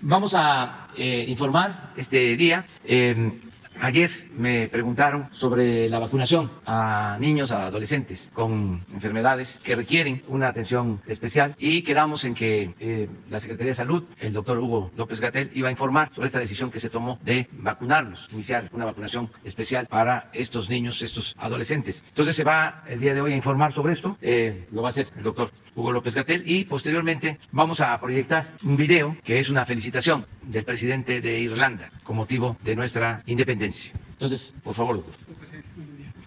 Vamos a informar este día. Ayer me preguntaron sobre la vacunación a niños, a adolescentes con enfermedades que requieren una atención especial y quedamos en que la Secretaría de Salud, el doctor Hugo López-Gatell, iba a informar sobre esta decisión que se tomó de vacunarlos, iniciar una vacunación especial para estos niños, estos adolescentes. Entonces se va el día de hoy a informar sobre esto, lo va a hacer el doctor Hugo López-Gatell y posteriormente vamos a proyectar un video que es una felicitación del presidente de Irlanda con motivo de nuestra independencia. Entonces, por favor, doctor.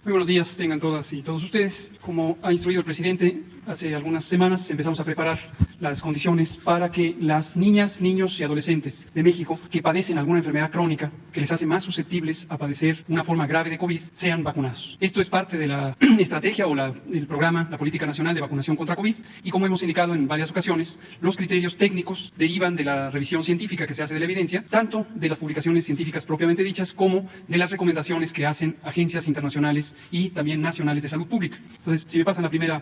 Muy buenos días tengan todas y todos ustedes. Como ha instruido el presidente, hace algunas semanas empezamos a preparar las condiciones para que las niñas, niños y adolescentes de México que padecen alguna enfermedad crónica que les hace más susceptibles a padecer una forma grave de COVID sean vacunados. Esto es parte de la estrategia o del programa, la Política Nacional de Vacunación contra COVID, y como hemos indicado en varias ocasiones, los criterios técnicos derivan de la revisión científica que se hace de la evidencia, tanto de las publicaciones científicas propiamente dichas como de las recomendaciones que hacen agencias internacionales y también nacionales de salud pública. Entonces, si me pasan la primera,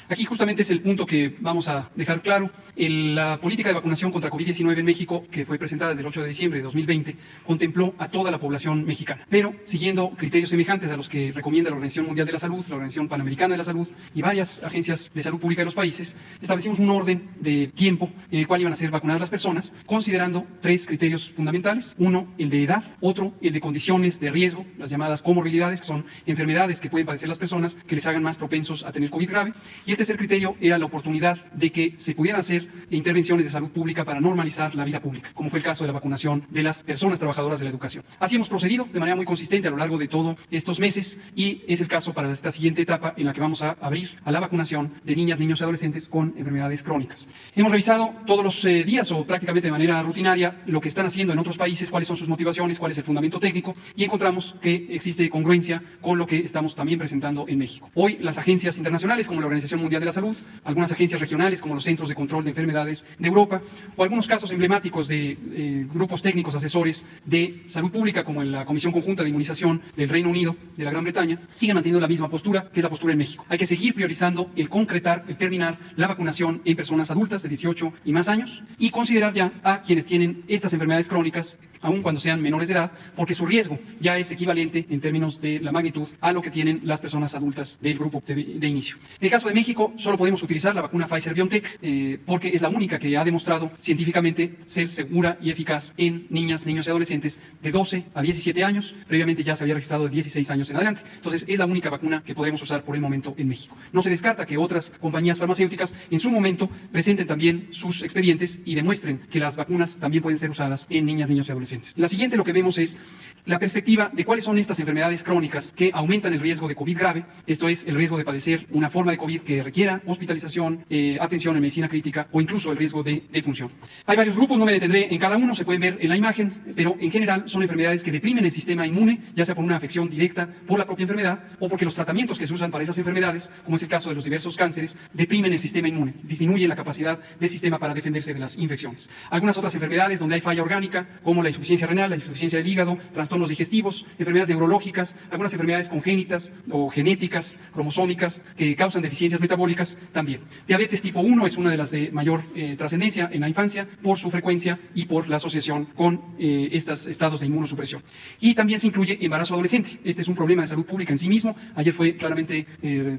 aquí justamente es el punto que vamos a dejar claro. La política de vacunación contra COVID-19 en México, que fue presentada desde el 8 de diciembre de 2020, contempló a toda la población mexicana, pero siguiendo criterios semejantes a los que recomienda la Organización Mundial de la Salud, la Organización Panamericana de la Salud y varias agencias de salud pública de los países, establecimos un orden de tiempo en el cual iban a ser vacunadas las personas, considerando tres criterios fundamentales. Uno, el de edad; otro, el de condiciones de riesgo, las llamadas comorbilidades, que son enfermedades que pueden padecer las personas que les hagan más propensos a tener COVID grave. Y el tercer criterio era la oportunidad de que se pudieran hacer intervenciones de salud pública para normalizar la vida pública, como fue el caso de la vacunación de las personas trabajadoras de la educación. Así hemos procedido de manera muy consistente a lo largo de todos estos meses y es el caso para esta siguiente etapa en la que vamos a abrir a la vacunación de niñas, niños y adolescentes con enfermedades crónicas. Hemos revisado todos los días o prácticamente de manera rutinaria lo que están haciendo en otros países, cuáles son sus motivaciones, cuál es el fundamento técnico, y encontramos que existe congruencia con lo que estamos también presentando en México. Hoy las agencias internacionales como la Organización Mundial de la Salud, algunas agencias regionales como los Centros de Control de Enfermedades de Europa o algunos casos emblemáticos de grupos técnicos asesores de salud pública como en la Comisión Conjunta de Inmunización del Reino Unido, de la Gran Bretaña, siguen manteniendo la misma postura que es la postura en México. Hay que seguir priorizando el concretar, el terminar la vacunación en personas adultas de 18 y más años y considerar ya a quienes tienen estas enfermedades crónicas, aun cuando sean menores de edad, porque su riesgo ya es equivalente en términos de la magnitud a lo que tienen las personas adultas del grupo de inicio. En el caso de México, solo podemos utilizar la vacuna Pfizer-BioNTech porque es la única que ha demostrado científicamente ser segura y eficaz en niñas, niños y adolescentes de 12 a 17 años. Previamente ya se había registrado de 16 años en adelante. Entonces, es la única vacuna que podemos usar por el momento en México. No se descarta que otras compañías farmacéuticas en su momento presenten también sus expedientes y demuestren que las vacunas también pueden ser usadas en niñas, niños y adolescentes. En la siguiente lo que vemos es la perspectiva de cuáles son estas enfermedades crónicas que aumentan el riesgo de COVID grave, esto es, el riesgo de padecer una forma de COVID que requiera hospitalización, atención en medicina crítica o incluso el riesgo de defunción. Hay varios grupos, no me detendré en cada uno, se pueden ver en la imagen, pero en general son enfermedades que deprimen el sistema inmune, ya sea por una afección directa por la propia enfermedad o porque los tratamientos que se usan para esas enfermedades, como es el caso de los diversos cánceres, deprimen el sistema inmune, disminuyen la capacidad del sistema para defenderse de las infecciones. Algunas otras enfermedades donde hay falla orgánica, como la insuficiencia renal, la insuficiencia del hígado, trastornos digestivos, enfermedades neurológicas, algunas enfermedades congénitas o genéticas, cromosómicas, que causan deficiencias metabólicas también. Diabetes tipo 1 es una de las de mayor trascendencia en la infancia por su frecuencia y por la asociación con estos estados de inmunosupresión. Y también se incluye embarazo adolescente. Este es un problema de salud pública en sí mismo. Ayer fue claramente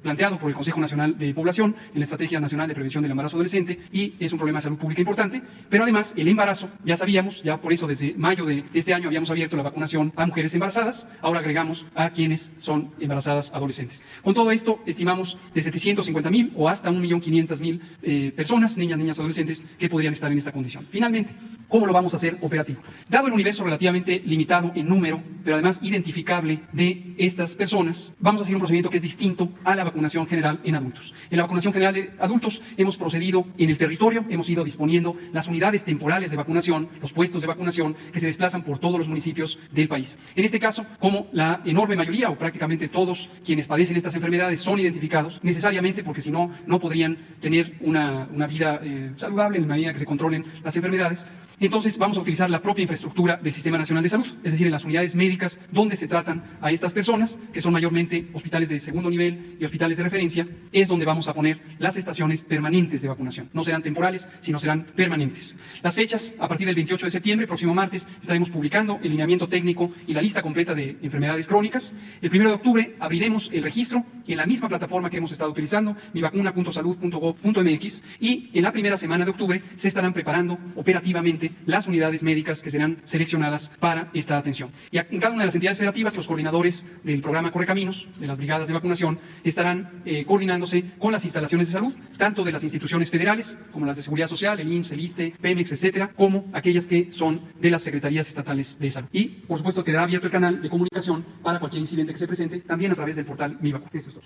planteado por el Consejo Nacional de Población en la Estrategia Nacional de Prevención del Embarazo Adolescente y es un problema de salud pública importante. Pero además el embarazo, ya sabíamos, ya por eso desde mayo de este año habíamos abierto la vacunación a mujeres embarazadas, ahora agregamos a quienes son embarazadas adolescentes. Con todo esto estimamos de 750,000 o hasta 1.500.000 personas, niñas, adolescentes, que podrían estar en esta condición. Finalmente, ¿Cómo lo vamos a hacer operativo? Dado el universo relativamente limitado en número, pero además identificable de estas personas, vamos a seguir un procedimiento que es distinto a la vacunación general en adultos. En la vacunación general de adultos hemos procedido en el territorio, hemos ido disponiendo las unidades temporales de vacunación, los puestos de vacunación que se desplazan por todos los municipios del país. En este caso, como la enorme mayoría o prácticamente todos quienes padecen estas enfermedades son identificados, necesariamente porque si no, no podrían tener una vida saludable en la medida que se controlen las enfermedades. Entonces vamos a utilizar la propia infraestructura del Sistema Nacional de Salud, es decir, en las unidades médicas donde se tratan a estas personas, que son mayormente hospitales de segundo nivel y hospitales de referencia, es donde vamos a poner las estaciones permanentes de vacunación. No serán temporales, sino serán permanentes. Las fechas, a partir del 28 de septiembre, próximo martes, estaremos publicando el lineamiento técnico y la lista completa de enfermedades crónicas. El 1 de octubre abriremos el registro en la misma plataforma que hemos estado utilizando, mivacuna.salud.gov.mx, y en la primera semana de octubre se estarán preparando operativamente las unidades médicas que serán seleccionadas para esta atención. Y en cada una de las entidades federativas, los coordinadores del programa Correcaminos, de las brigadas de vacunación, estarán coordinándose con las instalaciones de salud, tanto de las instituciones federales, como las de Seguridad Social, el IMSS, el ISSSTE, Pemex, etcétera, como aquellas que son de las secretarías estatales de salud. Y, por supuesto, quedará abierto el canal de comunicación para cualquier incidente que se presente, también a través del portal Mi Vacuna. Esto es todo.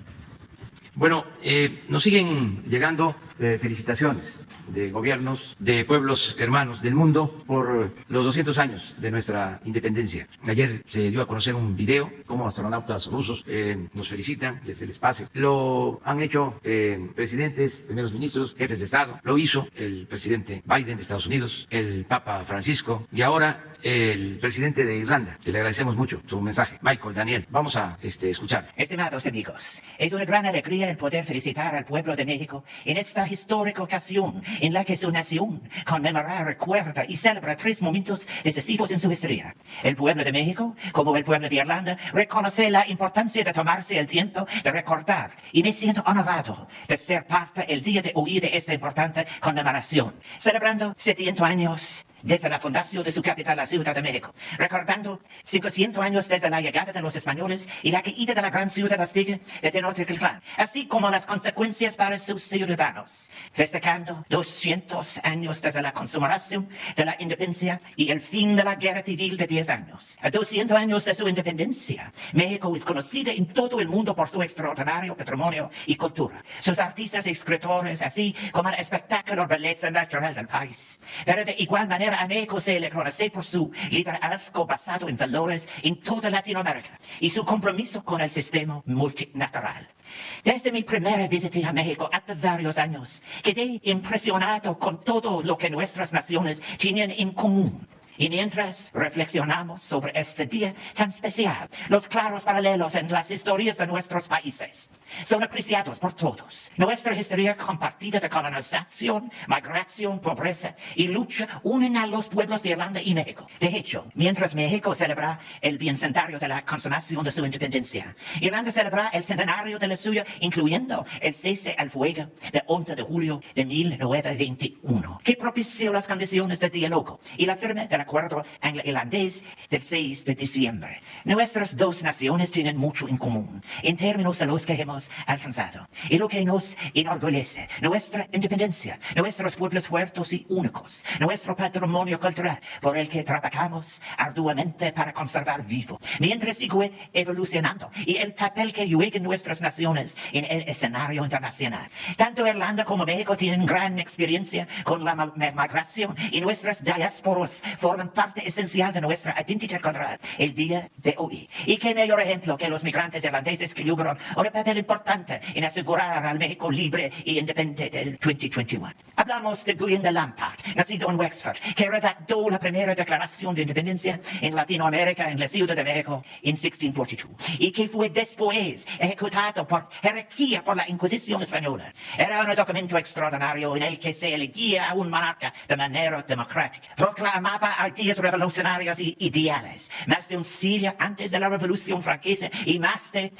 Bueno, nos siguen llegando felicitaciones de gobiernos de pueblos hermanos del mundo por los 200 años de nuestra independencia. Ayer se dio a conocer un video cómo astronautas rusos nos felicitan desde el espacio. Lo han hecho presidentes, primeros ministros, jefes de Estado. Lo hizo el presidente Biden de Estados Unidos, el Papa Francisco y ahora el presidente de Irlanda, que le agradecemos mucho su mensaje. Michael Daniel, vamos a escuchar. Estimados amigos, es una gran alegría el poder felicitar al pueblo de México en esta histórica ocasión en la que su nación conmemora, recuerda y celebra 3 momentos decisivos en su historia. El pueblo de México, como el pueblo de Irlanda, reconoce la importancia de tomarse el tiempo de recordar y me siento honorado de ser parte el día de hoy de esta importante conmemoración, celebrando 700 años desde la fundación de su capital, la Ciudad de México, recordando 500 años desde la llegada de los españoles y la caída de la gran ciudad azteca de Tenochtitlán, así como las consecuencias para sus ciudadanos, festejando 200 años desde la consumación de la independencia y el fin de la guerra civil de 10 años. A 200 años de su independencia, México es conocida en todo el mundo por su extraordinario patrimonio y cultura, sus artistas y escritores, así como el espectáculo belleza natural del país. Pero de igual manera, a México se le conoce por su liderazgo basado en valores en toda Latinoamérica y su compromiso con el sistema multilateral. Desde mi primera visita a México hace varios años, quedé impresionado con todo lo que nuestras naciones tienen en común. Y mientras reflexionamos sobre este día tan especial, los claros paralelos en las historias de nuestros países son apreciados por todos. Nuestra historia compartida de colonización, migración, pobreza y lucha unen a los pueblos de Irlanda y México. De hecho, mientras México celebra el bicentenario de la consumación de su independencia, Irlanda celebra el centenario de la suya, incluyendo el cese al fuego de 11 de julio de 1921, que propició las condiciones de diálogo y la firma de la acuerdo anglo-irlandés del 6 de diciembre. Nuestras dos naciones tienen mucho en común en términos de los que hemos alcanzado y lo que nos enorgullece: nuestra independencia, nuestros pueblos fuertes y únicos, nuestro patrimonio cultural por el que trabajamos arduamente para conservar vivo, mientras sigue evolucionando, y el papel que juegan nuestras naciones en el escenario internacional. Tanto Irlanda como México tienen gran experiencia con la migración y nuestras diásporas forman parte esencial de nuestra identidad cultural el día de hoy. Y qué mejor ejemplo que los migrantes irlandeses que jugaron un papel importante en asegurar al México libre y independiente del 2021. Hablamos de Guyon de Lampard, nacido en Wexford, que redactó la primera declaración de independencia en Latinoamérica en la Ciudad de México en 1642, y que fue después ejecutado por herejía por la Inquisición española. Era un documento extraordinario en el que se elegía a un monarca de manera democrática, proclamaba a ideas revolucionarias y ideales. Más de un siglo antes de la Revolución Francesa y más de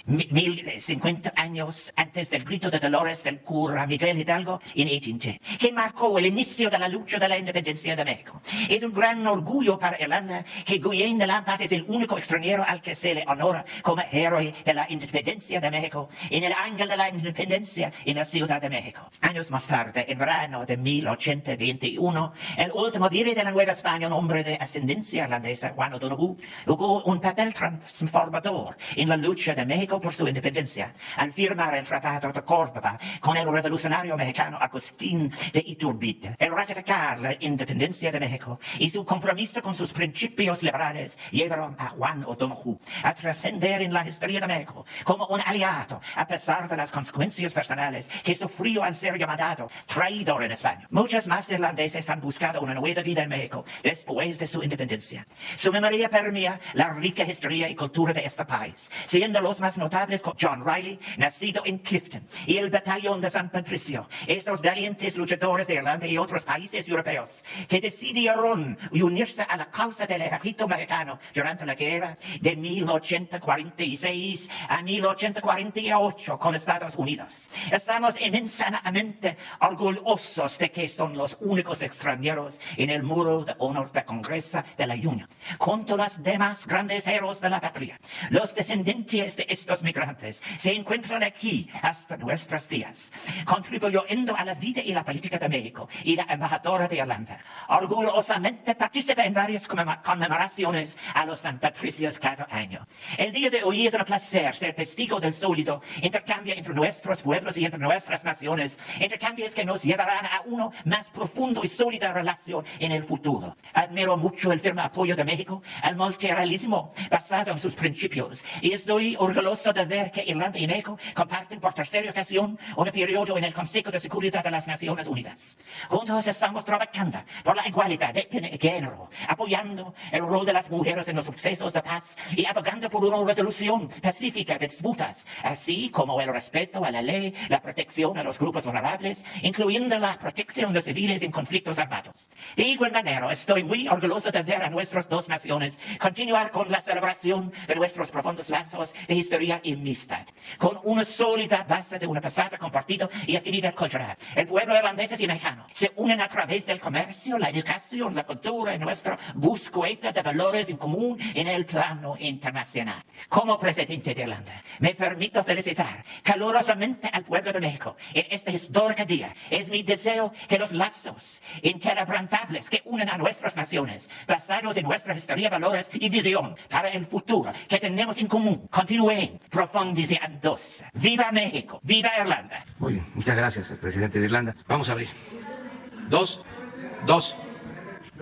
1050 años antes del grito de dolores del cura Miguel Hidalgo en Echinche, que marcó el inicio de la lucha de la independencia de México. Es un gran orgullo para Irlanda que Guillén de Lampat es el único extranjero al que se le honora como héroe de la independencia de México en el ángel de la independencia en la Ciudad de México. Años más tarde, en verano de 1821, el último virrey de la Nueva España, un hombre de ascendencia irlandesa, Juan O'Donoghue, jugó un papel transformador en la lucha de México por su independencia al firmar el Tratado de Córdoba con el revolucionario mexicano Agustín de Iturbide. El ratificar la independencia de México y su compromiso con sus principios liberales llevaron a Juan O'Donoghue a trascender en la historia de México como un aliado a pesar de las consecuencias personales que sufrió al ser llamado traidor en España. Muchos más irlandeses han buscado una nueva vida en México después de su independencia. Su memoria permea la rica historia y cultura de este país, siendo los más notables como John Riley, nacido en Clifton, y el Batallón de San Patricio, esos valientes luchadores de Irlanda y otros países europeos que decidieron unirse a la causa del ejército mexicano durante la guerra de 1846 a 1848 con Estados Unidos. Estamos inmensamente orgullosos de que son los únicos extranjeros en el muro de honor de Congreso de la Unión, junto a los demás grandes héroes de la patria. Los descendientes de estos migrantes se encuentran aquí hasta nuestros días, contribuyendo a la vida y la política de México, y la embajadora de Irlanda orgullosamente participa en varias conmemoraciones a los San Patricios cada año. El día de hoy es un placer ser testigo del sólido intercambio entre nuestros pueblos y entre nuestras naciones, intercambios que nos llevarán a una más profundo y sólida relación en el futuro. Admiro mucho el firme apoyo de México al multilateralismo basado en sus principios, y estoy orgulloso de ver que Irlanda y México comparten por tercera ocasión un periodo en el Consejo de Seguridad de las Naciones Unidas. Juntos estamos trabajando por la igualdad de género, apoyando el rol de las mujeres en los procesos de paz y abogando por una resolución pacífica de disputas, así como el respeto a la ley, la protección a los grupos vulnerables, incluyendo la protección de civiles en conflictos armados. De igual manera, estoy muy orgulloso de ver a nuestras dos naciones continuar con la celebración de nuestros profundos lazos de historia y amistad, con una sólida base de una pasada compartida y afinidad cultural. El pueblo irlandés y mexicano se unen a través del comercio, la educación, la cultura y nuestra búsqueda de valores en común en el plano internacional. Como presidente de Irlanda, me permito felicitar calurosamente al pueblo de México en este histórico día. Es mi deseo que los lazos inquebrantables que unen a nuestras naciones, basados en nuestra historia, valores y visión para el futuro que tenemos en común, continúen profundizándose. ¡Viva México! ¡Viva Irlanda! Muy bien, muchas gracias al presidente de Irlanda. Vamos a abrir. Dos.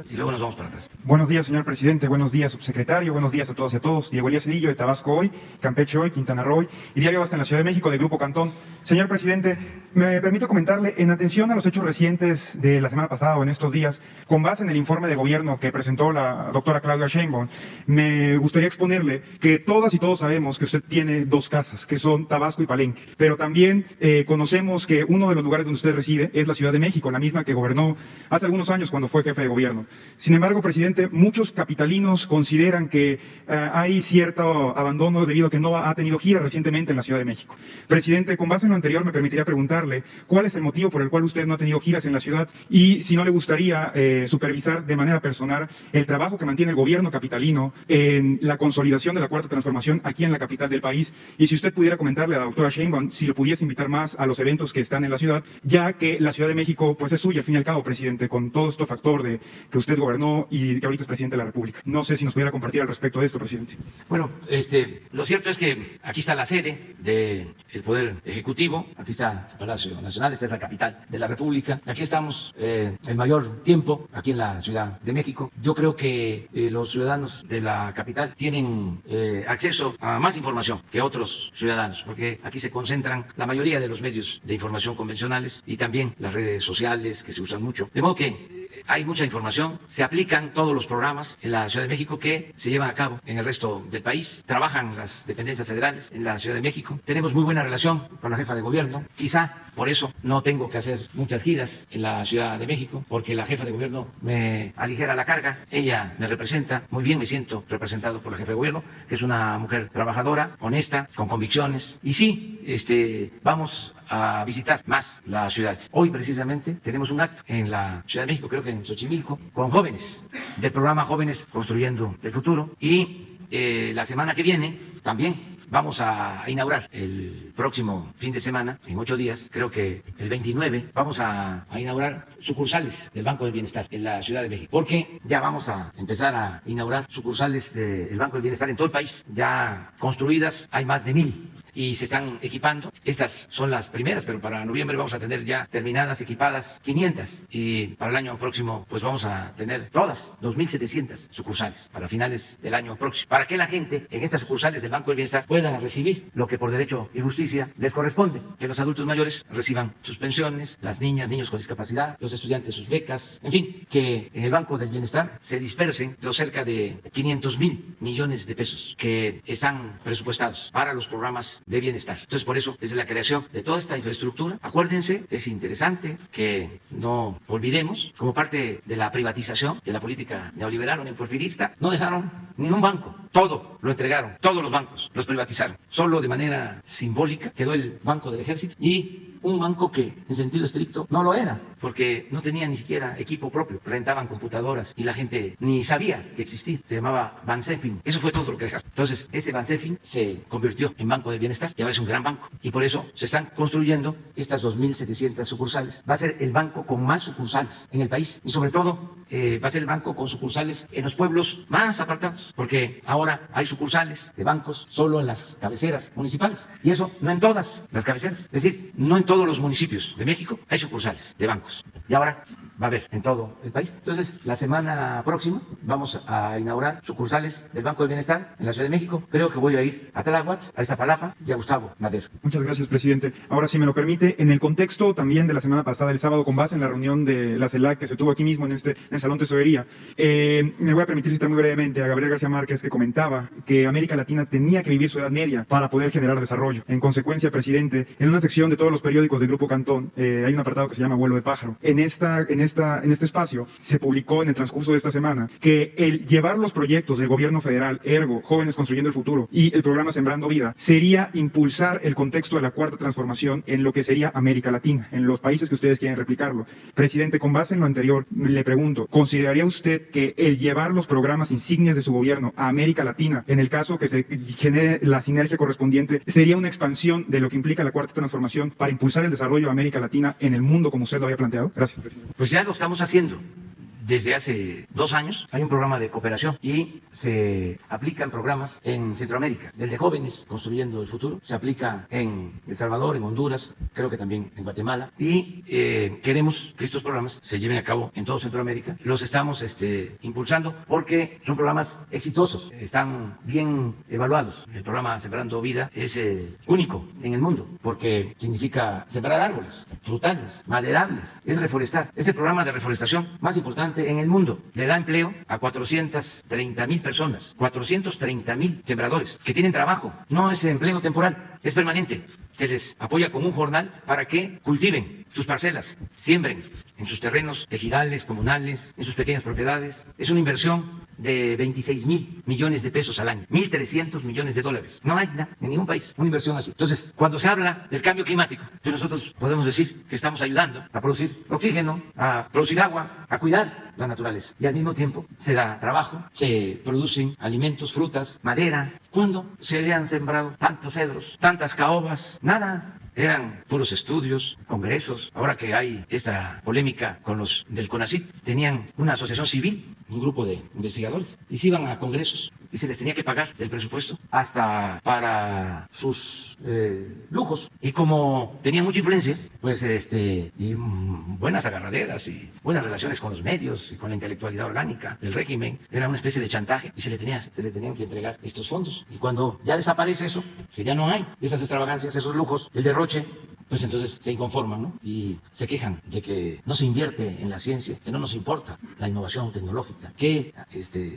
Y luego nos vamos para atrás. Buenos días, señor presidente. Buenos días, subsecretario. Buenos días a todos y a todos. Diego Elías Cedillo, de Tabasco Hoy, Campeche Hoy, Quintana Roo Hoy y Diario Basta en la Ciudad de México, de Grupo Cantón. Señor presidente, me permito comentarle, en atención a los hechos recientes de la semana pasada o en estos días, con base en el informe de gobierno que presentó la doctora Claudia Sheinbaum, me gustaría exponerle que todas y todos sabemos que usted tiene dos casas, que son Tabasco y Palenque, pero también conocemos que uno de los lugares donde usted reside es la Ciudad de México, la misma que gobernó hace algunos años cuando fue jefe de gobierno. Sin embargo, presidente, muchos capitalinos consideran que hay cierto abandono debido a que no ha tenido gira recientemente en la Ciudad de México. Presidente, con base en lo anterior, me permitiría preguntarle cuál es el motivo por el cual usted no ha tenido giras en la ciudad y si no le gustaría supervisar de manera personal el trabajo que mantiene el gobierno capitalino en la consolidación de la Cuarta Transformación aquí en la capital del país, y si usted pudiera comentarle a la doctora Sheinbaum si lo pudiese invitar más a los eventos que están en la ciudad, ya que la Ciudad de México pues es suya al fin y al cabo, presidente, con todo este factor de que usted gobernó y que ahorita es presidente de la República. No sé si nos pudiera compartir al respecto de esto, presidente. Bueno, lo cierto es que aquí está la sede del Poder Ejecutivo, aquí está el Palacio Nacional, esta es la capital de la República. Aquí estamos el mayor tiempo, aquí en la Ciudad de México. Yo creo que los ciudadanos de la capital tienen acceso a más información que otros ciudadanos, porque aquí se concentran la mayoría de los medios de información convencionales y también las redes sociales que se usan mucho. De modo que hay mucha información, se aplican todos los programas en la Ciudad de México que se llevan a cabo en el resto del país, trabajan las dependencias federales en la Ciudad de México, tenemos muy buena relación con la jefa de gobierno, quizá por eso no tengo que hacer muchas giras en la Ciudad de México, porque la jefa de gobierno me aligera la carga, ella me representa muy bien, me siento representado por la jefa de gobierno, que es una mujer trabajadora, honesta, con convicciones, y sí, vamos a visitar más la ciudad. Hoy precisamente tenemos un acto en la Ciudad de México, creo que en Xochimilco, con jóvenes del programa Jóvenes Construyendo el Futuro, y la semana que viene también vamos a inaugurar el próximo fin de semana, en 8 días, creo que el 29, vamos a inaugurar sucursales del Banco del Bienestar en la Ciudad de México, porque ya vamos a empezar a inaugurar sucursales del Banco del Bienestar en todo el país, ya construidas, hay más de 1000. Y se están equipando. Estas son las primeras, pero para noviembre vamos a tener ya terminadas, equipadas 500. Y para el año próximo, pues vamos a tener todas 2.700 sucursales para finales del año próximo. Para que la gente en estas sucursales del Banco del Bienestar pueda recibir lo que por derecho y justicia les corresponde. Que los adultos mayores reciban sus pensiones, las niñas, niños con discapacidad, los estudiantes sus becas. En fin, que en el Banco del Bienestar se dispersen los cerca de 500.000 millones de pesos que están presupuestados para los programas de bienestar. Entonces, por eso, desde la creación de toda esta infraestructura, acuérdense, es interesante que no olvidemos, como parte de la privatización de la política neoliberal o neoporfirista, no dejaron ni un banco, todo lo entregaron, todos los bancos los privatizaron. Solo de manera simbólica quedó el Banco del Ejército y un banco que en sentido estricto no lo era, porque no tenía ni siquiera equipo propio, rentaban computadoras y la gente ni sabía que existía, se llamaba Bansefin. Eso fue todo lo que dejaron. Entonces, ese Bansefin se convirtió en Banco del Bienestar y ahora es un gran banco, y por eso se están construyendo estas 2.700 sucursales. Va a ser el banco con más sucursales en el país, y sobre todo va a ser el banco con sucursales en los pueblos más apartados, porque ahora hay sucursales de bancos solo en las cabeceras municipales, y eso no en todas las cabeceras, es decir, no en todos los municipios de México hay sucursales de bancos, y ahora va a haber en todo el país. Entonces, la semana próxima vamos a inaugurar sucursales del Banco del Bienestar en la Ciudad de México. Creo que voy a ir a Tláhuac, a Iztapalapa y a Gustavo Madero. Muchas gracias, presidente. Ahora, si me lo permite, en el contexto también de la semana pasada, el sábado, con base en la reunión de la CELAC que se tuvo aquí mismo en el Salón Tesorería, me voy a permitir citar muy brevemente a Gabriel García Márquez, que comentaba que América Latina tenía que vivir su edad media para poder generar desarrollo. En consecuencia, presidente, en una sección de todos los periódicos del Grupo Cantón, hay un apartado que se llama Vuelo de Pájaro. En este espacio se publicó en el transcurso de esta semana que el llevar los proyectos del gobierno federal, ergo, Jóvenes Construyendo el Futuro, y el programa Sembrando Vida, sería impulsar el contexto de la Cuarta Transformación en lo que sería América Latina, en los países que ustedes quieren replicarlo. Presidente, con base en lo anterior, le pregunto, ¿consideraría usted que el llevar los programas insignias de su gobierno a América Latina, en el caso que se genere la sinergia correspondiente, sería una expansión de lo que implica la Cuarta Transformación para impulsar el desarrollo de América Latina en el mundo como usted lo había planteado? Gracias, presidente. Pues ya lo estamos haciendo. Desde hace 2 años hay un programa de cooperación y se aplican programas en Centroamérica, del de Jóvenes Construyendo el Futuro, se aplica en El Salvador, en Honduras, creo que también en Guatemala, y queremos que estos programas se lleven a cabo en todo Centroamérica. Los estamos impulsando porque son programas exitosos, están bien evaluados. El programa Sembrando Vida es único en el mundo porque significa sembrar árboles, frutales, maderables, es reforestar. Es el programa de reforestación más importante en el mundo. Le da empleo a 430,000 personas, 430,000 sembradores que tienen trabajo. No es empleo temporal, es permanente. Se les apoya con un jornal para que cultiven sus parcelas, siembren en sus terrenos ejidales, comunales, en sus pequeñas propiedades. Es una inversión de 26,000 millones de pesos al año, 1.300 millones de dólares. No hay nada en ningún país una inversión así. Entonces, cuando se habla del cambio climático, pues nosotros podemos decir que estamos ayudando a producir oxígeno, a producir agua, a cuidar la naturaleza. Y al mismo tiempo se da trabajo, se producen alimentos, frutas, madera. ¿Cuándo se habían sembrado tantos cedros, tantas caobas? Nada. Eran puros estudios, congresos. Ahora que hay esta polémica con los del CONACYT, tenían una asociación civil, un grupo de investigadores, y se iban a congresos y se les tenía que pagar del presupuesto hasta para sus lujos. Y como tenían mucha influencia, pues y buenas agarraderas y buenas relaciones con los medios y con la intelectualidad orgánica del régimen, era una especie de chantaje y se le tenían que entregar estos fondos. Y cuando ya desaparece eso, que ya no hay esas extravagancias, esos lujos, el derroche, pues entonces se inconforman, ¿no? Y se quejan de que no se invierte en la ciencia, que no nos importa la innovación tecnológica. ¿Qué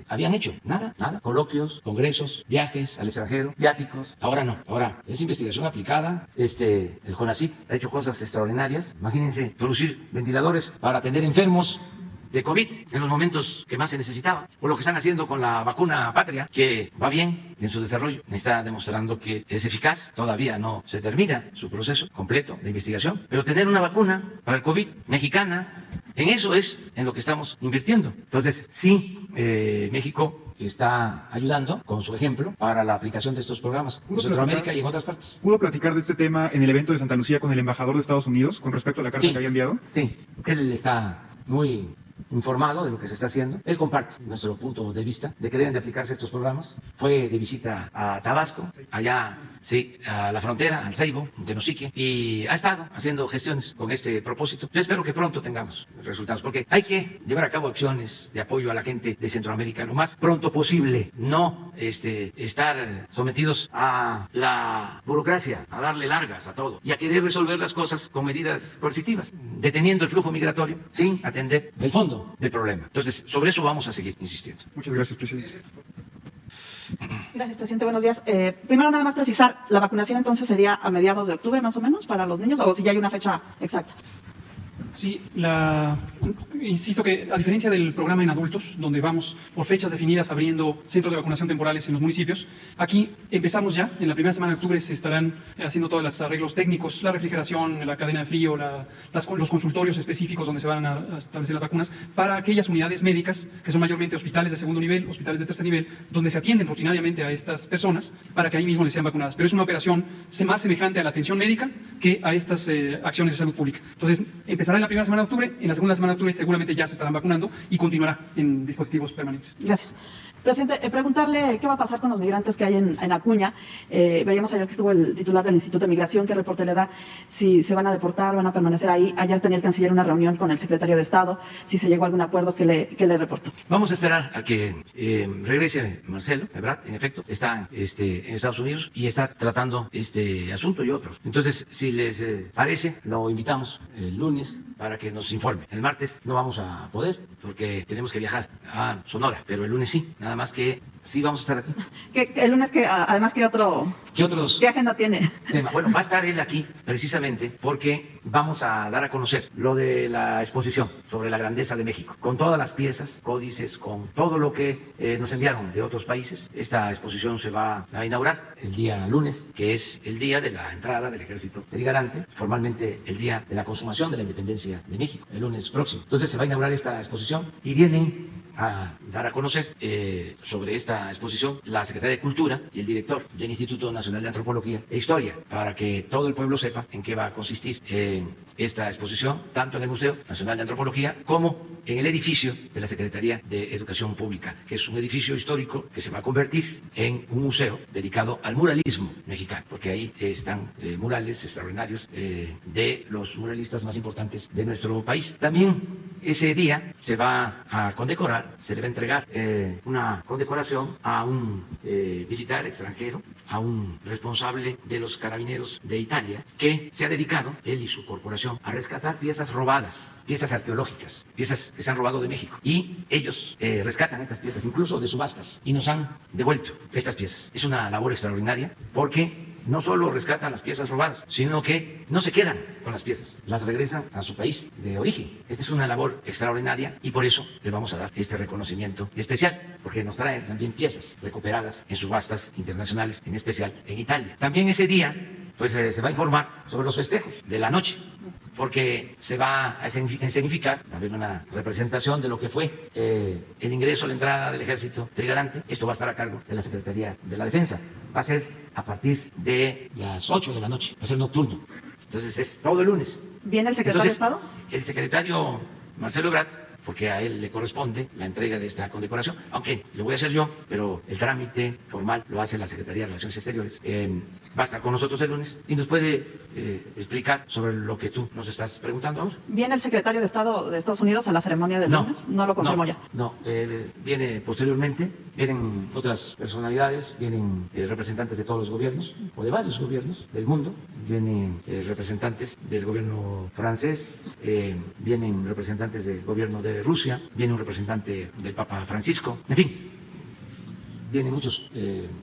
habían hecho? Nada. Coloquios, congresos, viajes al extranjero, viáticos. Ahora no. Ahora es investigación aplicada. El CONACYT ha hecho cosas extraordinarias. Imagínense producir ventiladores para atender enfermos de COVID en los momentos que más se necesitaba, o lo que están haciendo con la vacuna Patria, que va bien en su desarrollo, está demostrando que es eficaz. Todavía no se termina su proceso completo de investigación, pero tener una vacuna para el COVID mexicana, en eso es en lo que estamos invirtiendo. Entonces, sí, México está ayudando con su ejemplo para la aplicación de estos programas en Centroamérica y en otras partes. ¿Pudo platicar de este tema en el evento de Santa Lucía con el embajador de Estados Unidos con respecto a la carta que había enviado? Sí, él está muy informado de lo que se está haciendo. Él comparte nuestro punto de vista de que deben de aplicarse estos programas. Fue de visita a Tabasco, allá sí, a la frontera, al Ceibo, en Tenosique, y ha estado haciendo gestiones con este propósito. Yo espero que pronto tengamos resultados, porque hay que llevar a cabo acciones de apoyo a la gente de Centroamérica lo más pronto posible, no estar sometidos a la burocracia, a darle largas a todo y a querer resolver las cosas con medidas coercitivas, deteniendo el flujo migratorio sin atender el fondo del problema. Entonces, sobre eso vamos a seguir insistiendo. Muchas gracias, presidente. Gracias, presidente. Buenos días. Primero, nada más precisar, ¿la vacunación entonces sería a mediados de octubre más o menos para los niños o si ya hay una fecha exacta? Sí, insisto que a diferencia del programa en adultos, donde vamos por fechas definidas abriendo centros de vacunación temporales en los municipios, aquí empezamos ya, en la primera semana de octubre se estarán haciendo todos los arreglos técnicos, la refrigeración, la cadena de frío, los consultorios específicos donde se van a establecer las vacunas para aquellas unidades médicas que son mayormente hospitales de segundo nivel, hospitales de tercer nivel, donde se atienden rutinariamente a estas personas para que ahí mismo les sean vacunadas. Pero es una operación más semejante a la atención médica que a estas acciones de salud pública. Entonces, empezará en la primera semana de octubre, en la segunda semana de octubre seguramente ya se estarán vacunando y continuará en dispositivos permanentes. Gracias. Presidente, preguntarle qué va a pasar con los migrantes que hay en Acuña. Veíamos ayer que estuvo el titular del Instituto de Migración, qué reporte le da, si se van a deportar, van a permanecer ahí. Ayer tenía el canciller una reunión con el secretario de Estado, si se llegó a algún acuerdo, ¿qué le reportó? Vamos a esperar a que regrese Marcelo Ebrard. En efecto, está en Estados Unidos y está tratando este asunto y otros. Entonces, si les parece, lo invitamos el lunes para que nos informe. El martes no vamos a poder porque tenemos que viajar a Sonora, pero el lunes sí. Nada más que sí vamos a estar aquí. El lunes, además, ¿qué otros ¿qué agenda tiene? Bueno, va a estar él aquí precisamente porque vamos a dar a conocer lo de la exposición sobre la grandeza de México, con todas las piezas, códices, con todo lo que nos enviaron de otros países. Esta exposición se va a inaugurar el día lunes, que es el día de la entrada del Ejército Trigarante, formalmente el día de la consumación de la independencia de México, el lunes próximo. Entonces se va a inaugurar esta exposición y vienen a dar a conocer sobre esta exposición la Secretaría de Cultura y el director del Instituto Nacional de Antropología e Historia, para que todo el pueblo sepa en qué va a consistir esta exposición, tanto en el Museo Nacional de Antropología como en el edificio de la Secretaría de Educación Pública, que es un edificio histórico que se va a convertir en un museo dedicado al muralismo mexicano, porque ahí están murales extraordinarios de los muralistas más importantes de nuestro país. También ese día se va a condecorar, se le va a entregar una condecoración a un militar extranjero, a un responsable de los carabineros de Italia, que se ha dedicado, él y su corporación, a rescatar piezas robadas, piezas arqueológicas, piezas que se han robado de México. Y ellos rescatan estas piezas, incluso de subastas, y nos han devuelto estas piezas. Es una labor extraordinaria porque no solo rescatan las piezas robadas, sino que no se quedan con las piezas, las regresan a su país de origen. Esta es una labor extraordinaria y por eso le vamos a dar este reconocimiento especial, porque nos traen también piezas recuperadas en subastas internacionales, en especial en Italia. También ese día pues se va a informar sobre los festejos de la noche, porque se va a escenificar, va a haber una representación de lo que fue el ingreso, la entrada del Ejército Trigarante. Esto va a estar a cargo de la Secretaría de la Defensa. Va a ser a partir de las 8 de la noche, va a ser nocturno. Entonces es todo el lunes. ¿Viene el secretario de Estado? El secretario Marcelo Ebrard porque a él le corresponde la entrega de esta condecoración, aunque lo voy a hacer yo, pero el trámite formal lo hace la Secretaría de Relaciones Exteriores. Va a estar con nosotros el lunes y nos puede explicar sobre lo que tú nos estás preguntando ahora. ¿Viene el secretario de Estado de Estados Unidos a la ceremonia del lunes? No lo confirmó ya. No, viene posteriormente, vienen otras personalidades, vienen representantes de todos los gobiernos, o de varios gobiernos del mundo, vienen representantes del gobierno francés, vienen representantes del gobierno de Rusia, viene un representante del Papa Francisco, en fin. Vienen muchos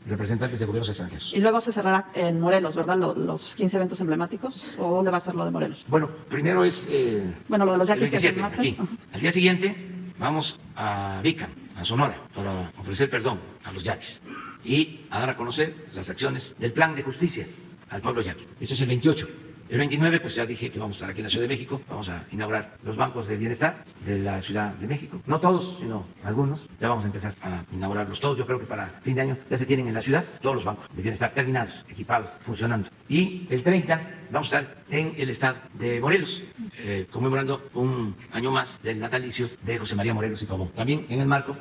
representantes de gobiernos extranjeros. Y luego se cerrará en Morelos, ¿verdad? Los 15 eventos emblemáticos. ¿O dónde va a ser lo de Morelos? Bueno, primero es lo de los yaquis, el 27, que es el martes. aquí. Al día siguiente vamos a Vica, a Sonora, para ofrecer perdón a los yaquis y a dar a conocer las acciones del plan de justicia al pueblo yaqui. Esto es el 28. El 29, pues ya dije que vamos a estar aquí en la Ciudad de México, vamos a inaugurar los bancos de bienestar de la Ciudad de México. No todos, sino algunos. Ya vamos a empezar a inaugurarlos todos. Yo creo que para fin de año ya se tienen en la ciudad todos los bancos de bienestar terminados, equipados, funcionando. Y el 30 vamos a estar en el estado de Morelos, conmemorando un año más del natalicio de José María Morelos y Pavón. También en el marco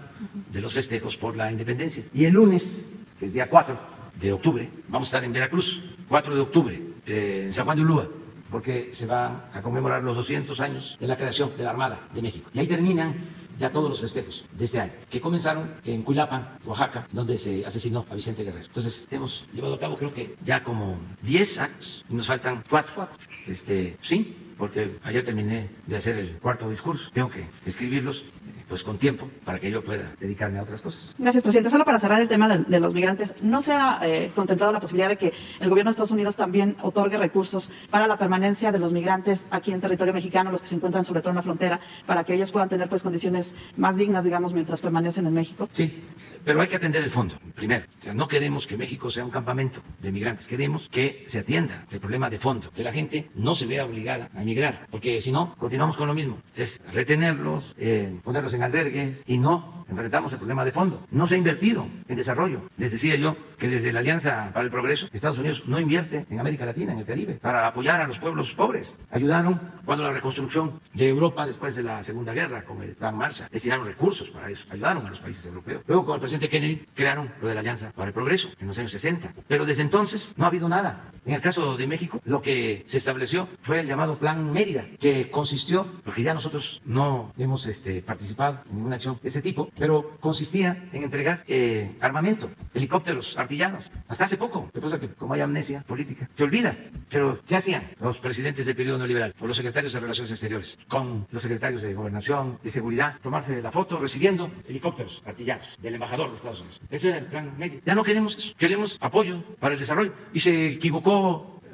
de los festejos por la independencia. Y el lunes, que es día 4 de octubre, vamos a estar en Veracruz, 4 de octubre, en San Juan de Ulúa, porque se van a conmemorar los 200 años de la creación de la Armada de México. Y ahí terminan ya todos los festejos de este año, que comenzaron en Cuilapan, Oaxaca, donde se asesinó a Vicente Guerrero. Entonces, hemos llevado a cabo, creo que ya como 10 actos, y nos faltan 4. Sí, porque ayer terminé de hacer el cuarto discurso. Tengo que escribirlos pues con tiempo para que yo pueda dedicarme a otras cosas. Gracias, presidente. Solo para cerrar el tema de los migrantes, ¿no se ha contemplado la posibilidad de que el gobierno de Estados Unidos también otorgue recursos para la permanencia de los migrantes aquí en territorio mexicano, los que se encuentran sobre todo en la frontera, para que ellos puedan tener pues condiciones más dignas, digamos, mientras permanecen en México? Sí, pero hay que atender el fondo, primero. O sea, no queremos que México sea un campamento de migrantes, queremos que se atienda el problema de fondo, que la gente no se vea obligada a emigrar, porque si no, continuamos con lo mismo. Es retenerlos, ponerlos en albergues y no enfrentamos el problema de fondo. No se ha invertido en desarrollo. Les decía yo que desde la Alianza para el Progreso, Estados Unidos no invierte en América Latina, en el Caribe, para apoyar a los pueblos pobres. Ayudaron cuando la reconstrucción de Europa después de la Segunda Guerra, con el Plan Marshall, destinaron recursos para eso, ayudaron a los países europeos. Luego con el presidente Kennedy crearon lo de la Alianza para el Progreso en los años 60. Pero desde entonces no ha habido nada. En el caso de México, lo que se estableció fue el llamado Plan Mérida, que consistió, porque ya nosotros no hemos participado en ninguna acción de ese tipo, pero consistía en entregar armamento, helicópteros artillanos. Hasta hace poco, de cosa que como hay amnesia política, se olvida. Pero ¿qué hacían los presidentes del periodo neoliberal o los secretarios de Relaciones Exteriores con los secretarios de Gobernación, de Seguridad? Tomarse la foto recibiendo helicópteros artillanos del embajador de Estados Unidos. Ese era el Plan Mérida. Ya no queremos eso. Queremos apoyo para el desarrollo. Y se equivocó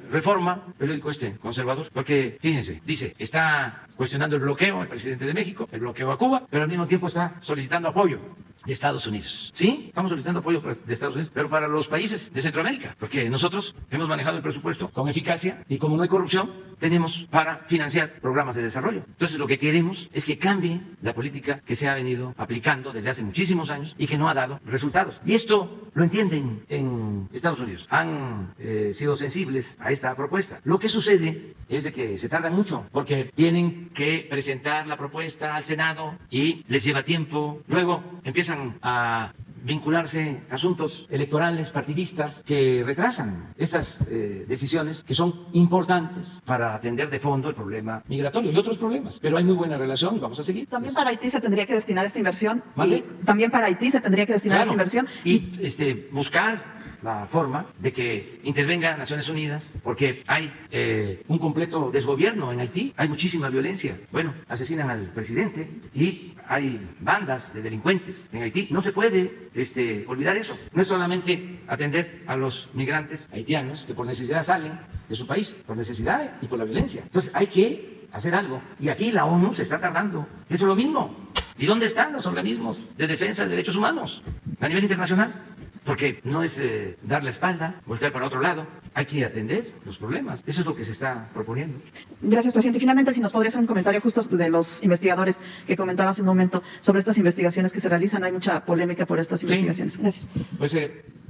Reforma, periódico conservador, porque fíjense, dice, está cuestionando el bloqueo al presidente de México, el bloqueo a Cuba, pero al mismo tiempo está solicitando apoyo de Estados Unidos. Sí, estamos solicitando apoyo de Estados Unidos, pero para los países de Centroamérica, porque nosotros hemos manejado el presupuesto con eficacia y como no hay corrupción, tenemos para financiar programas de desarrollo. Entonces lo que queremos es que cambie la política que se ha venido aplicando desde hace muchísimos años y que no ha dado resultados. Y esto lo entienden en Estados Unidos. Han sido sensibles a esta propuesta. Lo que sucede es de que se tardan mucho porque tienen que presentar la propuesta al Senado y les lleva tiempo. Luego empiezan a vincularse asuntos electorales, partidistas, que retrasan estas decisiones que son importantes para atender de fondo el problema migratorio y otros problemas. Pero hay muy buena relación y vamos a seguir. También para Haití se tendría que destinar esta inversión. ¿Vale? También para Haití se tendría que destinar esta inversión. Y buscar la forma de que intervenga Naciones Unidas, porque hay un completo desgobierno en Haití, hay muchísima violencia. Bueno, asesinan al presidente y hay bandas de delincuentes en Haití. No se puede olvidar eso. No es solamente atender a los migrantes haitianos que por necesidad salen de su país, por necesidad y por la violencia. Entonces hay que hacer algo. Y aquí la ONU se está tardando. Eso es lo mismo. ¿Y dónde están los organismos de defensa de derechos humanos a nivel internacional? Porque no es dar la espalda, voltear para otro lado. Hay que atender los problemas. Eso es lo que se está proponiendo. Gracias, presidente. Y finalmente, si nos podría hacer un comentario justo de los investigadores que comentaba hace un momento sobre estas investigaciones que se realizan. Hay mucha polémica por estas investigaciones. Gracias. Pues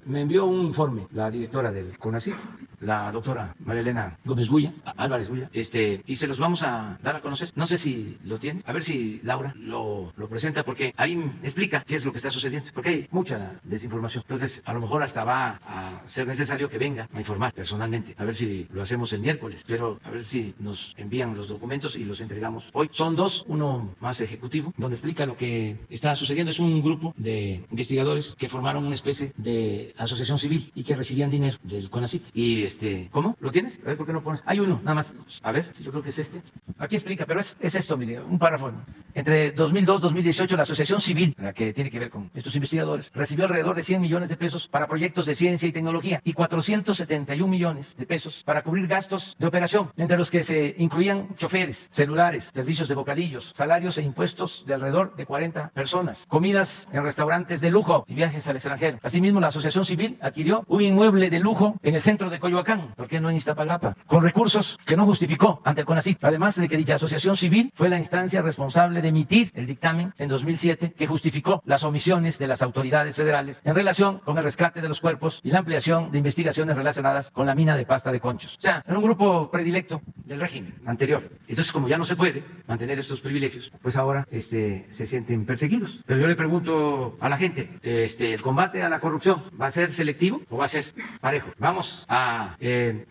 me envió un informe la directora del CONACYT, la doctora María Elena Gómez Bulla, Álvarez Bulla, y se los vamos a dar a conocer. No sé si lo tienen, a ver si Laura lo presenta, porque ahí me explica qué es lo que está sucediendo, porque hay mucha desinformación. Entonces, a lo mejor hasta va a ser necesario que venga a informar personalmente, a ver si lo hacemos el miércoles, pero a ver si nos envían los documentos y los entregamos hoy. Son dos, uno más ejecutivo, donde explica lo que está sucediendo. Es un grupo de investigadores que formaron una especie de asociación civil y que recibían dinero del CONACYT. Y ¿cómo? ¿Lo tienes? A ver, ¿por qué no pones? Hay uno, nada más. A ver, yo creo que es este. Aquí explica, pero es esto, mire, un párrafo. Entre 2002 y 2018, la asociación civil, la que tiene que ver con estos investigadores, recibió alrededor de 100 millones de pesos para proyectos de ciencia y tecnología y 471 millones de pesos para cubrir gastos de operación, entre los que se incluían choferes, celulares, servicios de bocadillos, salarios e impuestos de alrededor de 40 personas, comidas en restaurantes de lujo y viajes al extranjero. Asimismo, la asociación civil adquirió un inmueble de lujo en el centro de Coyoacán, ¿por qué no en Iztapalapa?, con recursos que no justificó ante el CONACYT, además de que dicha asociación civil fue la instancia responsable de emitir el dictamen en 2007 que justificó las omisiones de las autoridades federales en relación con el rescate de los cuerpos y la ampliación de investigaciones relacionadas con la mina de pasta de Conchos. O sea, era un grupo predilecto del régimen anterior. Entonces, como ya no se puede mantener estos privilegios, pues ahora se sienten perseguidos. Pero yo le pregunto a la gente, ¿el combate a la corrupción va a ser selectivo o va a ser parejo? Vamos a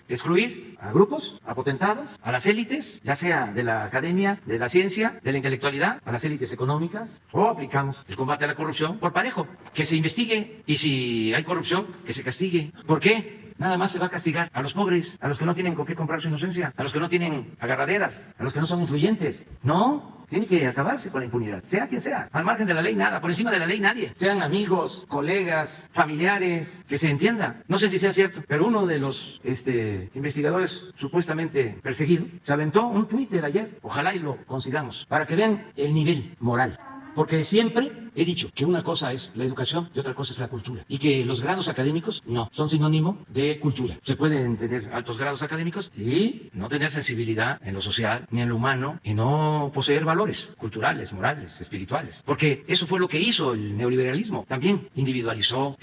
excluir a grupos, a potentados, a las élites, ya sea de la academia, de la ciencia, de la intelectualidad, a las élites económicas, o aplicamos el combate a la corrupción por parejo, que se investigue y si hay corrupción, que se castigue. ¿Por qué? Nada más se va a castigar a los pobres, a los que no tienen con qué comprar su inocencia, a los que no tienen agarraderas, a los que no son influyentes. No, tiene que acabarse con la impunidad, sea quien sea. Al margen de la ley nada, por encima de la ley nadie. Sean amigos, colegas, familiares, que se entienda. No sé si sea cierto, pero uno de los investigadores supuestamente perseguidos se aventó un Twitter ayer, ojalá y lo consigamos, para que vean el nivel moral. Porque siempre he dicho que una cosa es la educación y otra cosa es la cultura. Y que los grados académicos no son sinónimo de cultura. Se pueden tener altos grados académicos y no tener sensibilidad en lo social ni en lo humano y no poseer valores culturales, morales, espirituales. Porque eso fue lo que hizo el neoliberalismo. También individualizó,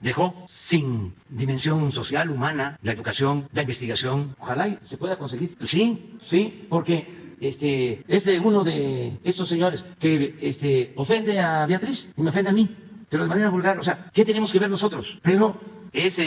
dejó sin dimensión social, humana, la educación, la investigación. Ojalá y se pueda conseguir. Sí, porque es de uno de estos señores que ofende a Beatriz y me ofende a mí, pero de manera vulgar. O sea, ¿qué tenemos que ver nosotros? Pero es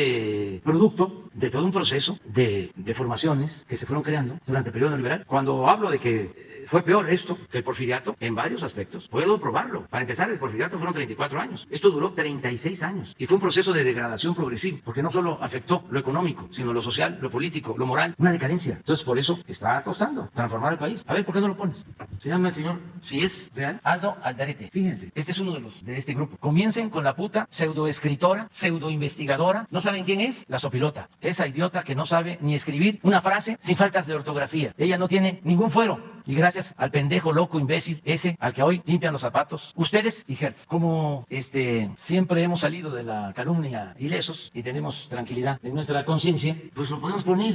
producto de todo un proceso de formaciones que se fueron creando durante el periodo neoliberal. Cuando hablo de que fue peor esto que el porfiriato en varios aspectos, puedo probarlo. Para empezar, el porfiriato fueron 34 años. Esto duró 36 años. Y fue un proceso de degradación progresiva, porque no solo afectó lo económico, sino lo social, lo político, lo moral, una decadencia. Entonces, por eso está costando transformar el país. A ver, ¿por qué no lo pones? Se llama el señor, si es real, Aldo Aldarete. Fíjense, este es uno de este grupo. Comiencen con la puta pseudoescritora, pseudoinvestigadora. ¿No saben quién es? La Sopilota. Esa idiota que no sabe ni escribir una frase sin faltas de ortografía. Ella no tiene ningún fuero. Y gracias al pendejo, loco, imbécil, ese al que hoy limpian los zapatos, ustedes y Hertz. Como siempre hemos salido de la calumnia ilesos y tenemos tranquilidad en nuestra conciencia, pues lo podemos poner.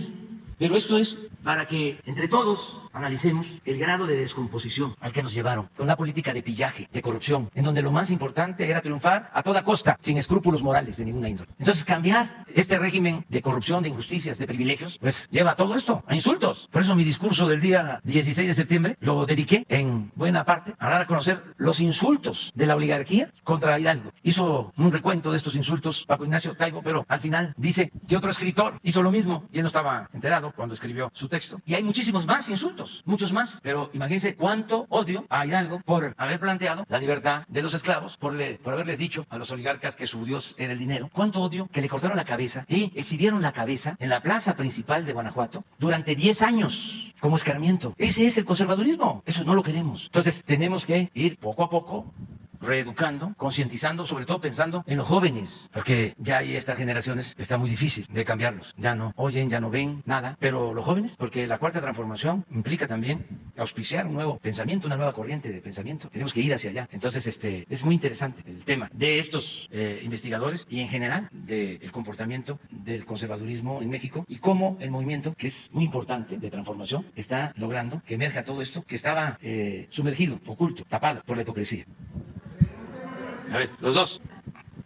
Pero esto es para que entre todos analicemos el grado de descomposición al que nos llevaron con la política de pillaje, de corrupción, en donde lo más importante era triunfar a toda costa, sin escrúpulos morales de ninguna índole. Entonces, cambiar este régimen de corrupción, de injusticias, de privilegios, pues lleva a todo esto, a insultos. Por eso mi discurso del día 16 de septiembre lo dediqué en buena parte a dar a conocer los insultos de la oligarquía contra Hidalgo. Hizo un recuento de estos insultos Paco Ignacio Taibo, pero al final dice que otro escritor hizo lo mismo y él no estaba enterado cuando escribió su texto. Y hay muchísimos más insultos, muchos más. Pero imagínense cuánto odio a Hidalgo por haber planteado la libertad de los esclavos, por haberles dicho a los oligarcas que su dios era el dinero. Cuánto odio que le cortaron la cabeza y exhibieron la cabeza en la plaza principal de Guanajuato durante 10 años como escarmiento. Ese es el conservadurismo. Eso no lo queremos. Entonces tenemos que ir poco a poco reeducando, concientizando, sobre todo pensando en los jóvenes, porque ya hay estas generaciones que está muy difícil de cambiarlos. Ya no oyen, ya no ven nada, pero los jóvenes, porque la cuarta transformación implica también auspiciar un nuevo pensamiento, una nueva corriente de pensamiento. Tenemos que ir hacia allá. Entonces, es muy interesante el tema de estos investigadores y en general del comportamiento del conservadurismo en México y cómo el movimiento, que es muy importante de transformación, está logrando que emerja todo esto que estaba sumergido, oculto, tapado por la hipocresía. A ver, los dos.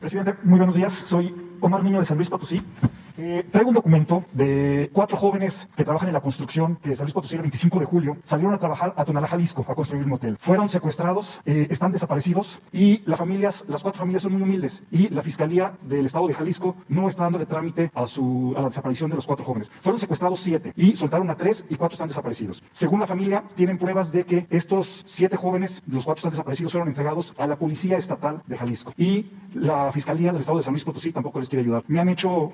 Presidente, muy buenos días. Soy Omar Niño de San Luis Potosí. Traigo un documento de 4 jóvenes que trabajan en la construcción, que San Luis Potosí el 25 de julio salieron a trabajar a Tonalá, Jalisco, a construir un hotel. Fueron secuestrados, están desaparecidos y las 4 familias son muy humildes y la Fiscalía del Estado de Jalisco no está dándole trámite a la desaparición de los 4 jóvenes. Fueron secuestrados 7 y soltaron a 3 y 4 están desaparecidos. Según la familia, tienen pruebas de que estos 7 jóvenes, los 4 están desaparecidos, fueron entregados a la Policía Estatal de Jalisco y la Fiscalía del Estado de San Luis Potosí tampoco les quiere ayudar. Me han hecho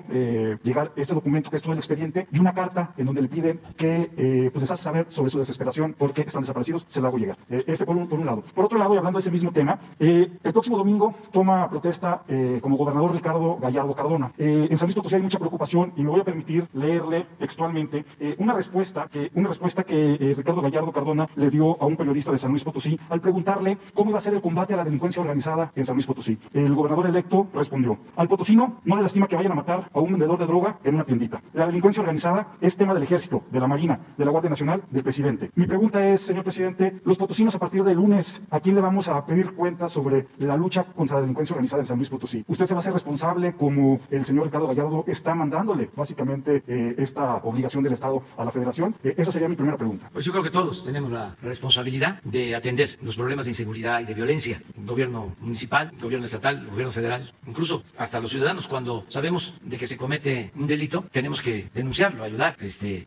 llegar este documento, que es todo el expediente, y una carta en donde le piden que pues les hace saber sobre su desesperación porque están desaparecidos. Se la hago llegar. Por un lado. Por otro lado, y hablando de ese mismo tema, el próximo domingo toma protesta como gobernador Ricardo Gallardo Cardona. En San Luis Potosí hay mucha preocupación y me voy a permitir leerle textualmente una respuesta que Ricardo Gallardo Cardona le dio a un periodista de San Luis Potosí al preguntarle cómo iba a ser el combate a la delincuencia organizada en San Luis Potosí. El gobernador electo respondió: al potosino no le lastima que vayan a matar a un vendedor de droga en una tiendita. La delincuencia organizada es tema del Ejército, de la Marina, de la Guardia Nacional, del presidente. Mi pregunta es, señor presidente, los potosinos a partir del lunes, ¿a quién le vamos a pedir cuentas sobre la lucha contra la delincuencia organizada en San Luis Potosí? ¿Usted se va a hacer responsable como el señor Ricardo Gallardo está mandándole básicamente esta obligación del Estado a la Federación? Esa sería mi primera pregunta. Pues yo creo que todos tenemos la responsabilidad de atender los problemas de inseguridad y de violencia. El gobierno municipal, el gobierno estatal, el gobierno federal, incluso hasta los ciudadanos, cuando sabemos de que se comete un delito, tenemos que denunciarlo, ayudar,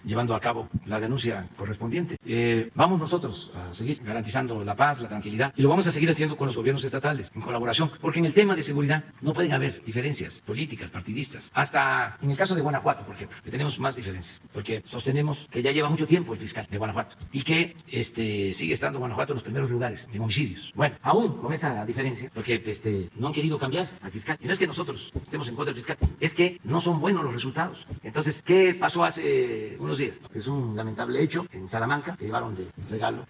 llevando a cabo la denuncia correspondiente. Vamos nosotros a seguir garantizando la paz, la tranquilidad, y lo vamos a seguir haciendo con los gobiernos estatales, en colaboración, porque en el tema de seguridad no pueden haber diferencias políticas, partidistas. Hasta en el caso de Guanajuato, por ejemplo, que tenemos más diferencias, porque sostenemos que ya lleva mucho tiempo el fiscal de Guanajuato y que sigue estando Guanajuato en los primeros lugares en homicidios. Bueno, aún con esa diferencia, porque no han querido cambiar al fiscal. Y no es que nosotros estemos en contra del fiscal, es que no son buenos los resultados. Entonces, ¿qué pasó hace unos días? Es un lamentable hecho en Salamanca, que llevaron de regalo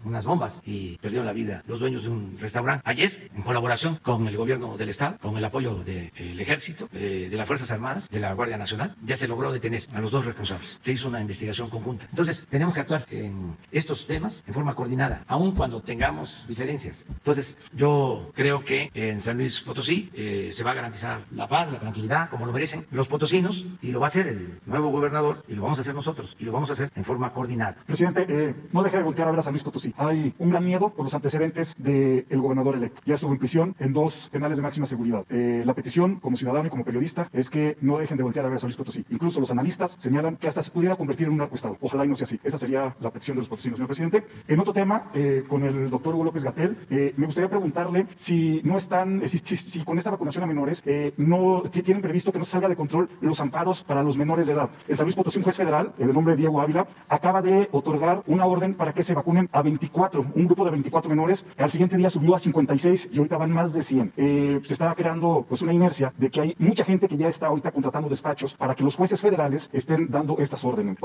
unas bombas y perdieron la vida los dueños de un restaurante. Ayer, en colaboración con el gobierno del Estado, con el apoyo del Ejército, de las Fuerzas Armadas, de la Guardia Nacional, ya se logró detener a los 2 responsables. Se hizo una investigación conjunta. Entonces, tenemos que actuar en estos temas en forma coordinada, aun cuando tengamos diferencias. Entonces, yo creo que en San Luis Potosí se va a garantizar la paz, la tranquilidad, como lo merecen los potosinos, y lo va a hacer el nuevo gobernador, y lo vamos a hacer nosotros, y lo vamos a hacer en forma coordinada. Presidente, no deje de voltear a ver a San Luis Potosí. Hay un gran miedo por los antecedentes del gobernador electo. Ya estuvo en prisión en 2 penales de máxima seguridad. La petición, como ciudadano y como periodista, es que no dejen de voltear a ver a San Luis Potosí. Incluso los analistas señalan que hasta se pudiera convertir en un narcoestado. Ojalá y no sea así. Esa sería la petición de los potosinos, señor presidente. En otro tema, con el doctor Hugo López-Gatell, me gustaría preguntarle si no están, si con esta vacunación a menores no tienen previsto que no se salga de control los amparos para los menores de edad. En San Luis Potosí, un juez federal, de nombre Diego Ávila, acaba de otorgar una orden para que se vacunen a 24, un grupo de 24 menores. Al siguiente día subió a 56 y ahorita van más de 100. Se está creando pues una inercia de que hay mucha gente que ya está ahorita contratando despachos para que los jueces federales estén dando estas órdenes.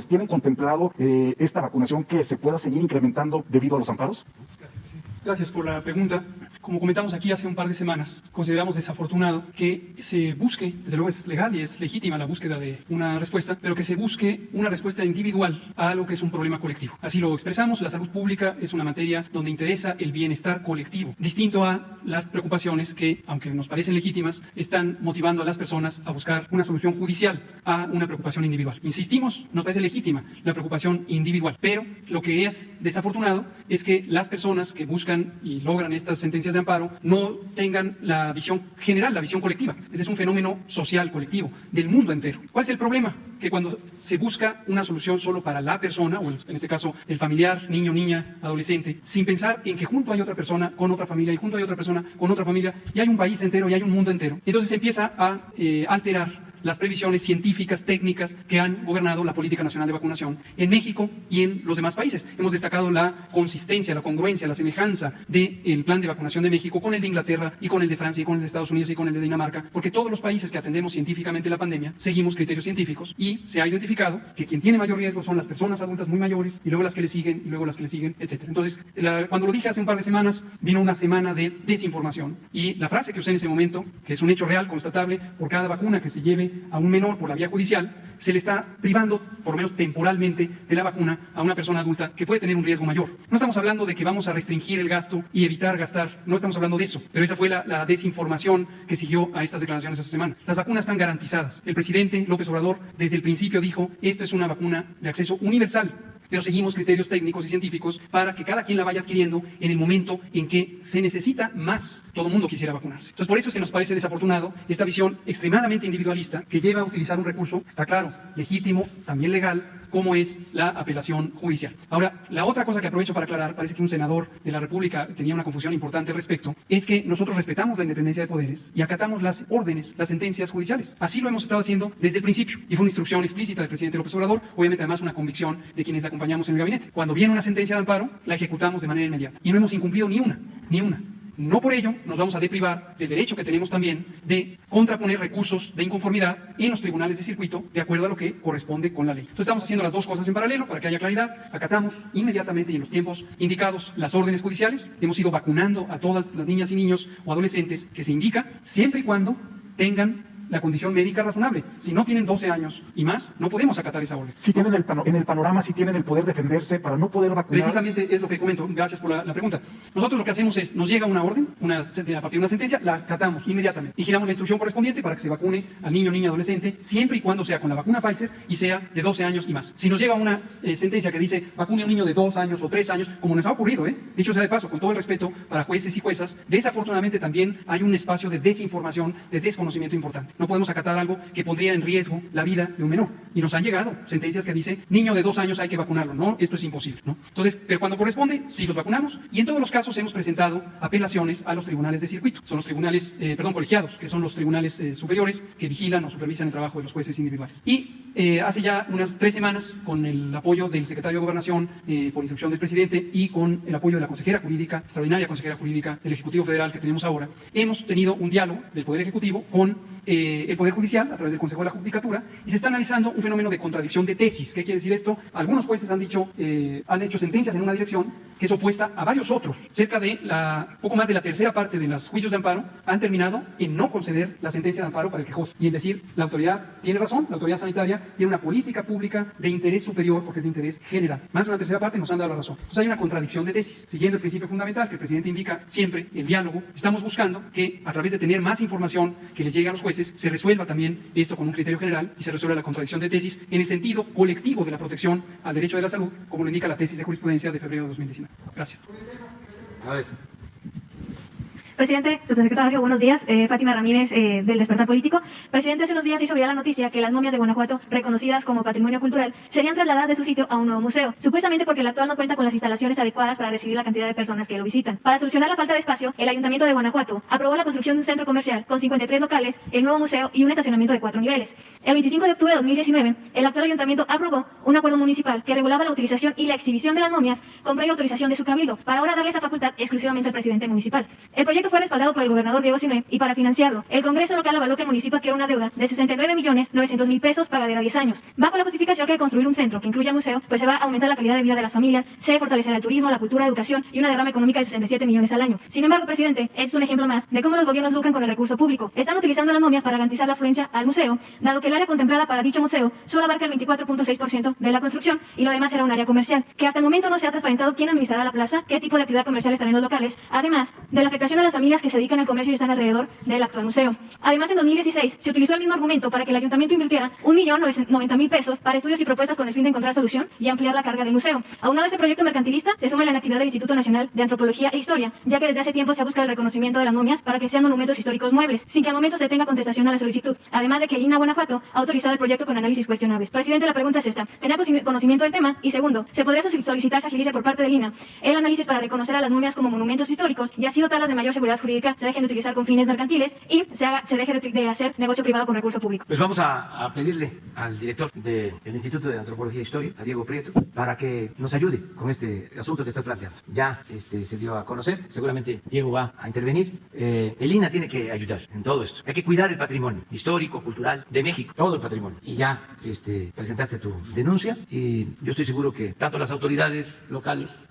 ¿Tienen contemplado esta vacunación que se pueda seguir incrementando debido a los amparos? Gracias, presidente. Gracias por la pregunta. Como comentamos aquí hace un par de semanas, consideramos desafortunado que se busque, desde luego es legal y es legítima la búsqueda de una respuesta, pero que se busque una respuesta individual a algo que es un problema colectivo. Así lo expresamos, la salud pública es una materia donde interesa el bienestar colectivo, distinto a las preocupaciones que, aunque nos parecen legítimas, están motivando a las personas a buscar una solución judicial a una preocupación individual. Insistimos, nos parece legítima la preocupación individual, pero lo que es desafortunado es que las personas que buscan y logran estas sentencias de amparo no tengan la visión general, la visión colectiva. Este es un fenómeno social colectivo del mundo entero. ¿Cuál es el problema? Que cuando se busca una solución solo para la persona, o en este caso el familiar, niño, niña, adolescente, sin pensar en que junto hay otra persona con otra familia y junto hay otra persona con otra familia y hay un país entero y hay un mundo entero, entonces se empieza a alterar las previsiones científicas, técnicas que han gobernado la política nacional de vacunación en México y en los demás países. Hemos destacado la consistencia, la congruencia, la semejanza del plan de vacunación de México con el de Inglaterra y con el de Francia y con el de Estados Unidos y con el de Dinamarca, porque todos los países que atendemos científicamente la pandemia seguimos criterios científicos y se ha identificado que quien tiene mayor riesgo son las personas adultas muy mayores y luego las que le siguen y luego las que le siguen, etc. Entonces, cuando lo dije hace un par de semanas, vino una semana de desinformación y la frase que usé en ese momento, que es un hecho real, constatable, por cada vacuna que se lleve recibe a un menor por la vía judicial, se le está privando, por lo menos temporalmente, de la vacuna a una persona adulta que puede tener un riesgo mayor. No estamos hablando de que vamos a restringir el gasto y evitar gastar, no estamos hablando de eso, pero esa fue la desinformación que siguió a estas declaraciones esta semana. Las vacunas están garantizadas. El presidente López Obrador desde el principio dijo, esto es una vacuna de acceso universal, pero seguimos criterios técnicos y científicos para que cada quien la vaya adquiriendo en el momento en que se necesita más. Todo el mundo quisiera vacunarse. Entonces, por eso es que nos parece desafortunado esta visión extremadamente individualista que lleva a utilizar un recurso, está claro, legítimo, también legal, como es la apelación judicial. Ahora, la otra cosa que aprovecho para aclarar, parece que un senador de la República tenía una confusión importante al respecto, es que nosotros respetamos la independencia de poderes y acatamos las órdenes, las sentencias judiciales. Así lo hemos estado haciendo desde el principio y fue una instrucción explícita del presidente López Obrador, obviamente además una convicción de quienes la acompañamos en el gabinete. Cuando viene una sentencia de amparo, la ejecutamos de manera inmediata y no hemos incumplido ni una. No por ello nos vamos a deprivar del derecho que tenemos también de contraponer recursos de inconformidad en los tribunales de circuito de acuerdo a lo que corresponde con la ley. Entonces estamos haciendo las dos cosas en paralelo para que haya claridad. Acatamos inmediatamente y en los tiempos indicados las órdenes judiciales. Hemos ido vacunando a todas las niñas y niños o adolescentes que se indica, siempre y cuando tengan la condición médica razonable. Si no tienen 12 años y más, no podemos acatar esa orden. Si tienen en el panorama, si tienen el poder defenderse para no poder vacunar. Precisamente es lo que comento. Gracias por la pregunta. Nosotros lo que hacemos es, nos llega una orden, a partir de una sentencia, la acatamos inmediatamente y giramos la instrucción correspondiente para que se vacune al niño, niña, adolescente, siempre y cuando sea con la vacuna Pfizer y sea de 12 años y más. Si nos llega una sentencia que dice vacune a un niño de 2 años o 3 años, como nos ha ocurrido, dicho sea de paso, con todo el respeto para jueces y juezas, desafortunadamente también hay un espacio de desinformación, de desconocimiento importante. No podemos acatar algo que pondría en riesgo la vida de un menor. Y nos han llegado sentencias que dicen, niño de 2 años hay que vacunarlo. No, esto es imposible, ¿no? Entonces, pero cuando corresponde, sí los vacunamos. Y en todos los casos hemos presentado apelaciones a los tribunales de circuito. Son los tribunales, colegiados, que son los tribunales superiores que vigilan o supervisan el trabajo de los jueces individuales. Y hace ya unas 3 semanas, con el apoyo del secretario de Gobernación, por instrucción del presidente, y con el apoyo de la consejera jurídica, extraordinaria consejera jurídica del Ejecutivo Federal que tenemos ahora, hemos tenido un diálogo del Poder Ejecutivo con el Poder Judicial a través del Consejo de la Judicatura y se está analizando un fenómeno de contradicción de tesis. ¿Qué quiere decir esto? Algunos jueces han hecho sentencias en una dirección que es opuesta a varios otros. Cerca de poco más de la tercera parte de los juicios de amparo han terminado en no conceder la sentencia de amparo para el quejoso y en decir, la autoridad tiene razón, la autoridad sanitaria tiene una política pública de interés superior porque es de interés general. Más de una tercera parte nos han dado la razón. Entonces hay una contradicción de tesis. Siguiendo el principio fundamental que el presidente indica siempre, el diálogo, estamos buscando que a través de tener más información que les llegue a los jueces, se resuelva también esto con un criterio general y se resuelva la contradicción de tesis en el sentido colectivo de la protección al derecho de la salud, como lo indica la tesis de jurisprudencia de febrero de 2019. Gracias. A ver. Presidente, subsecretario, buenos días. Fátima Ramírez, del Despertar Político. Presidente, hace unos días hizo viral la noticia que las momias de Guanajuato, reconocidas como patrimonio cultural, serían trasladadas de su sitio a un nuevo museo, supuestamente porque el actual no cuenta con las instalaciones adecuadas para recibir la cantidad de personas que lo visitan. Para solucionar la falta de espacio, el Ayuntamiento de Guanajuato aprobó la construcción de un centro comercial con 53 locales, el nuevo museo y un estacionamiento de 4 niveles. El 25 de octubre de 2019, el actual Ayuntamiento aprobó un acuerdo municipal que regulaba la utilización y la exhibición de las momias con previa autorización de su cabildo, para ahora darle esa facultad exclusivamente al presidente municipal. El proyecto fue respaldado por el gobernador Diego Sinue y para financiarlo, el Congreso local avaló que el municipio adquiera una deuda de 69.900.000 pesos pagadera a 10 años. Bajo la justificación que al construir un centro que incluya museo, pues se va a aumentar la calidad de vida de las familias, se fortalecerá el turismo, la cultura, la educación y una derrama económica de 67 millones al año. Sin embargo, presidente, este es un ejemplo más de cómo los gobiernos lucran con el recurso público. Están utilizando las momias para garantizar la afluencia al museo, dado que el área contemplada para dicho museo solo abarca el 24.6% de la construcción y lo demás será un área comercial, que hasta el momento no se ha transparentado quién administrará la plaza, qué tipo de actividad comercial estará en los locales, además de la afectación a las familias que se dedican al comercio y están alrededor del actual museo. Además, en 2016 se utilizó el mismo argumento para que el ayuntamiento invirtiera 1.090.000 pesos para estudios y propuestas con el fin de encontrar solución y ampliar la carga del museo. Aunado a este proyecto mercantilista, se suma la inactividad del Instituto Nacional de Antropología e Historia, ya que desde hace tiempo se ha buscado el reconocimiento de las momias para que sean monumentos históricos muebles, sin que al momento se tenga contestación a la solicitud. Además de que el INAH Guanajuato ha autorizado el proyecto con análisis cuestionables. Presidente, la pregunta es esta. ¿Tenía conocimiento del tema? Y segundo, ¿se podría solicitar se agilice por parte del INAH el análisis para reconocer a las momias como monumentos históricos y así dotarlas de mayor seguridad jurídica, se dejen de utilizar con fines mercantiles y se deje de hacer negocio privado con recurso público? Pues vamos a pedirle al director del Instituto de Antropología e Historia, a Diego Prieto, para que nos ayude con este asunto que estás planteando. Ya se dio a conocer, seguramente Diego va a intervenir. El INAH tiene que ayudar en todo esto. Hay que cuidar el patrimonio histórico, cultural de México, todo el patrimonio. Y ya presentaste tu denuncia y yo estoy seguro que tanto las autoridades locales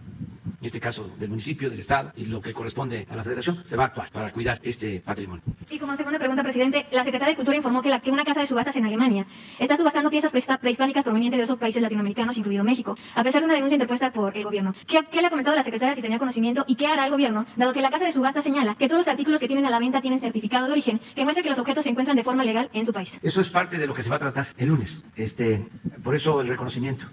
este caso del municipio, del estado y lo que corresponde a la federación, se va a actuar para cuidar este patrimonio. Y como segunda pregunta, presidente, la Secretaría de Cultura informó que una casa de subastas en Alemania está subastando piezas prehispánicas provenientes de esos países latinoamericanos, incluido México, a pesar de una denuncia interpuesta por el gobierno. ¿Qué le ha comentado la secretaria, si tenía conocimiento, y qué hará el gobierno, dado que la casa de subastas señala que todos los artículos que tienen a la venta tienen certificado de origen que muestra que los objetos se encuentran de forma legal en su país? Eso es parte de lo que se va a tratar el lunes. Por eso el reconocimiento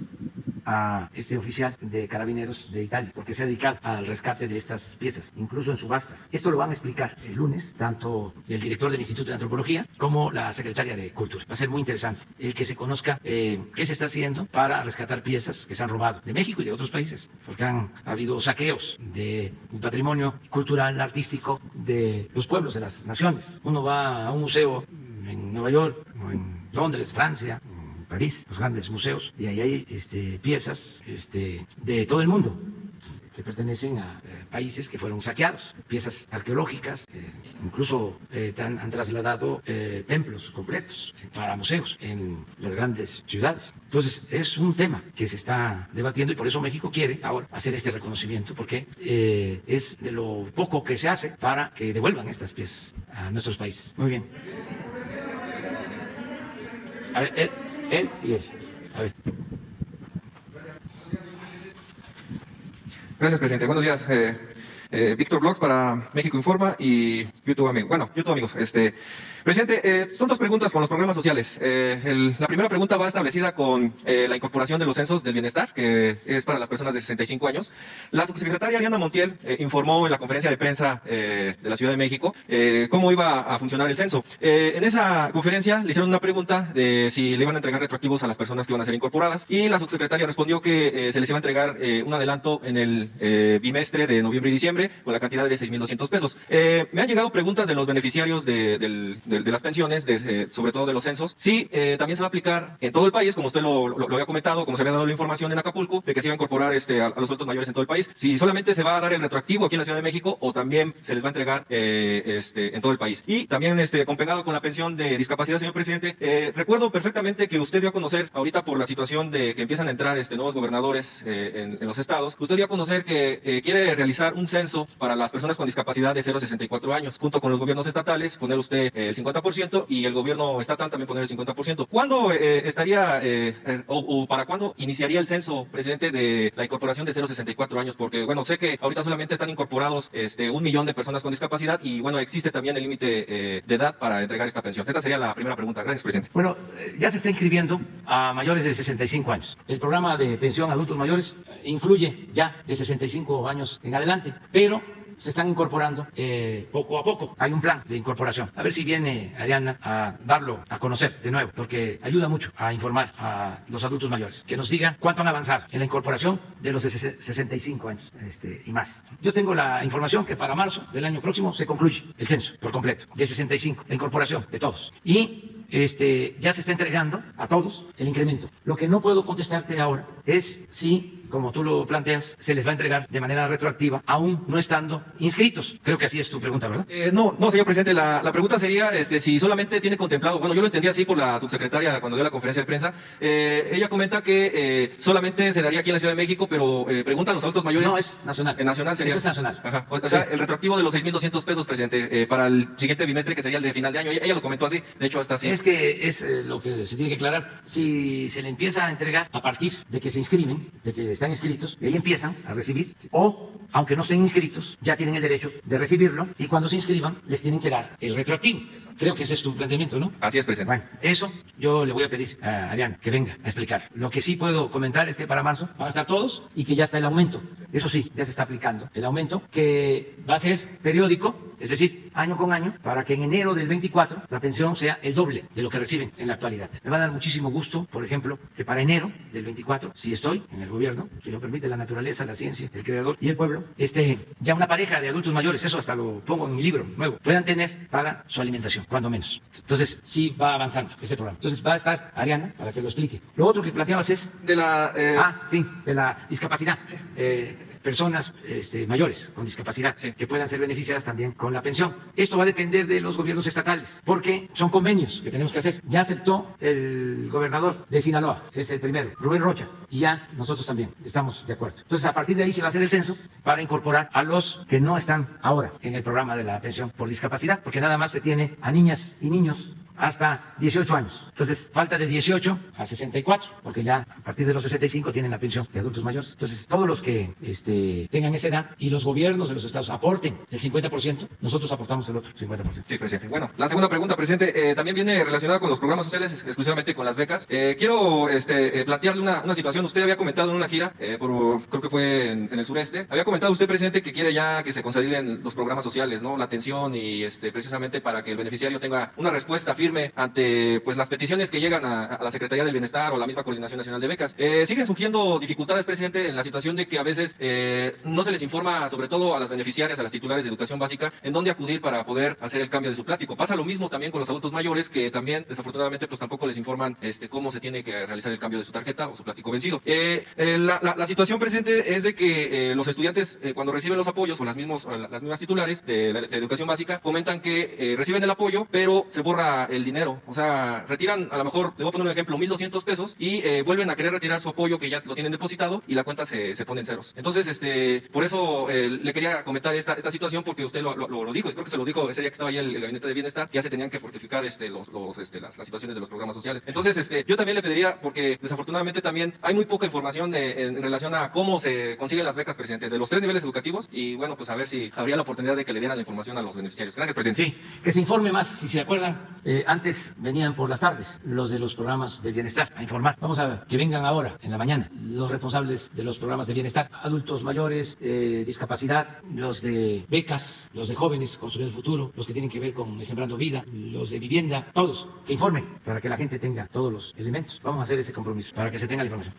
a este oficial de Carabineros de Italia, porque se ha dedicado al rescate de estas piezas, incluso en subastas. Esto lo van a explicar el lunes, tanto el director del Instituto de Antropología como la secretaria de Cultura. Va a ser muy interesante el que se conozca qué se está haciendo para rescatar piezas que se han robado de México y de otros países, porque ha habido saqueos de patrimonio cultural, artístico de los pueblos, de las naciones. Uno va a un museo en Nueva York o en Londres, Francia, París, los grandes museos, y ahí hay piezas de todo el mundo que pertenecen a países que fueron saqueados, piezas arqueológicas, incluso han trasladado templos completos para museos en las grandes ciudades. Entonces es un tema que se está debatiendo y por eso México quiere ahora hacer este reconocimiento, porque es de lo poco que se hace para que devuelvan estas piezas a nuestros países. Muy bien. A ver, él y él. A ver. Gracias, presidente. Buenos días. Víctor Blogs para México Informa y YouTube Amigos. Bueno, YouTube Amigos. Presidente, son dos preguntas con los programas sociales. La primera pregunta va establecida con la incorporación de los censos del bienestar, que es para las personas de 65 años. La subsecretaria Ariana Montiel informó en la conferencia de prensa de la Ciudad de México cómo iba a funcionar el censo. En esa conferencia le hicieron una pregunta de si le iban a entregar retroactivos a las personas que iban a ser incorporadas, y la subsecretaria respondió que se les iba a entregar un adelanto en el bimestre de noviembre y diciembre con la cantidad de 6,200 pesos. Me han llegado preguntas de los beneficiarios de las pensiones, sobre todo de los censos, si también se va a aplicar en todo el país, como usted lo había comentado, como se había dado la información en Acapulco, de que se iba a incorporar a los adultos mayores en todo el país, si solamente se va a dar el retroactivo aquí en la Ciudad de México o también se les va a entregar en todo el país. Y también pegado con la pensión de discapacidad, señor presidente, recuerdo perfectamente que usted dio a conocer, ahorita por la situación de que empiezan a entrar nuevos gobernadores en los estados, usted dio a conocer que quiere realizar un censo para las personas con discapacidad de 0 a 64 años, junto con los gobiernos estatales, poner usted el 50% y el gobierno estatal también poner el 50%. ¿Cuándo estaría o para cuándo iniciaría el censo, presidente, de la incorporación de 0 a 64 años? Porque, bueno, sé que ahorita solamente están incorporados 1 millón de personas con discapacidad y, bueno, existe también el límite de edad para entregar esta pensión. Esta sería la primera pregunta. Gracias, presidente. Bueno, ya se está inscribiendo a mayores de 65 años. El programa de pensión a adultos mayores incluye ya de 65 años en adelante, pero se están incorporando poco a poco. Hay un plan de incorporación. A ver si viene Ariana a darlo a conocer de nuevo, porque ayuda mucho a informar a los adultos mayores, que nos digan cuánto han avanzado en la incorporación de los de 65 años y más. Yo tengo la información que para marzo del año próximo se concluye el censo por completo, de 65, la incorporación de todos. Y ya se está entregando a todos el incremento. Lo que no puedo contestarte ahora es si, como tú lo planteas, se les va a entregar de manera retroactiva, aún no estando inscritos. Creo que así es tu pregunta, ¿verdad? No, señor presidente, la pregunta sería si solamente tiene contemplado, bueno, yo lo entendí así por la subsecretaria cuando dio la conferencia de prensa, ella comenta que solamente se daría aquí en la Ciudad de México, pero preguntan los adultos mayores. No, es nacional. En nacional sería. Eso es nacional. Ajá. O sea, el retroactivo de los 6,200 pesos, presidente, para el siguiente bimestre, que sería el de final de año. Ella lo comentó así, de hecho hasta así. Es que es lo que se tiene que aclarar. Si se le empieza a entregar a partir de que se inscriben, de que están inscritos, y ahí empiezan a recibir, o aunque no estén inscritos, ya tienen el derecho de recibirlo, y cuando se inscriban les tienen que dar el retroactivo. Creo que ese es tu planteamiento, ¿no? Así es, presidente. Bueno, eso yo le voy a pedir a Ariana que venga a explicar. Lo que sí puedo comentar es que para marzo van a estar todos y que ya está el aumento. Eso sí, ya se está aplicando el aumento, que va a ser periódico, es decir, año con año, para que en enero del 24 la pensión sea el doble de lo que reciben en la actualidad. Me va a dar muchísimo gusto, por ejemplo, que para enero del 24, si estoy en el gobierno, si lo permite la naturaleza, la ciencia, el creador y el pueblo, ya una pareja de adultos mayores, eso hasta lo pongo en mi libro nuevo, puedan tener para su alimentación, cuando menos. Entonces, sí va avanzando este programa. Entonces, va a estar Ariana para que lo explique. Lo otro que planteabas es... De la... de la discapacidad. personas mayores con discapacidad que puedan ser beneficiadas también con la pensión. Esto va a depender de los gobiernos estatales porque son convenios que tenemos que hacer. Ya aceptó el gobernador de Sinaloa, es el primero, Rubén Rocha, y ya nosotros también estamos de acuerdo. Entonces, a partir de ahí se va a hacer el censo para incorporar a los que no están ahora en el programa de la pensión por discapacidad, porque nada más se tiene a niñas y niños hasta 18 años. Entonces, falta de 18 a 64, porque ya a partir de los 65 tienen la pensión de adultos mayores. Entonces, todos los que tengan esa edad y los gobiernos de los estados aporten el 50%, nosotros aportamos el otro 50%. Sí, presidente. Bueno, la segunda pregunta, presidente, también viene relacionada con los programas sociales, exclusivamente con las becas. Quiero plantearle una situación. Usted había comentado en una gira, creo que fue en el sureste, había comentado usted, presidente, que quiere ya que se consoliden los programas sociales, ¿no? La atención y precisamente para que el beneficiario tenga una respuesta firme ante pues las peticiones que llegan a la Secretaría del Bienestar o la misma Coordinación Nacional de Becas. Siguen surgiendo dificultades, presidente, en la situación de que a veces no se les informa, sobre todo a las beneficiarias, a las titulares de educación básica, en dónde acudir para poder hacer el cambio de su plástico. Pasa lo mismo también con los adultos mayores, que también desafortunadamente pues tampoco les informan cómo se tiene que realizar el cambio de su tarjeta o su plástico vencido. La situación, presidente, es de que los estudiantes cuando reciben los apoyos o las mismas titulares de educación básica comentan que reciben el apoyo, pero se borra el dinero, o sea, retiran, a lo mejor, le voy a poner un ejemplo, 1,200 pesos y vuelven a querer retirar su apoyo que ya lo tienen depositado y la cuenta se pone en ceros. Entonces, por eso le quería comentar esta situación, porque usted lo dijo, y creo que se lo dijo ese día que estaba ahí el Gabinete de Bienestar, que ya se tenían que fortificar las situaciones de los programas sociales. Entonces, yo también le pediría, porque desafortunadamente también hay muy poca información en relación a cómo se consiguen las becas, presidente, de los 3 niveles educativos, y bueno, pues a ver si habría la oportunidad de que le dieran la información a los beneficiarios. Gracias, presidente. Sí, que se informe más, si se acuerdan. Antes venían por las tardes los de los programas de bienestar a informar. Vamos a que vengan ahora, en la mañana, los responsables de los programas de bienestar, adultos mayores, discapacidad, los de becas, los de jóvenes construyendo el futuro, los que tienen que ver con el Sembrando Vida, los de vivienda, todos, que informen para que la gente tenga todos los elementos. Vamos a hacer ese compromiso para que se tenga la información.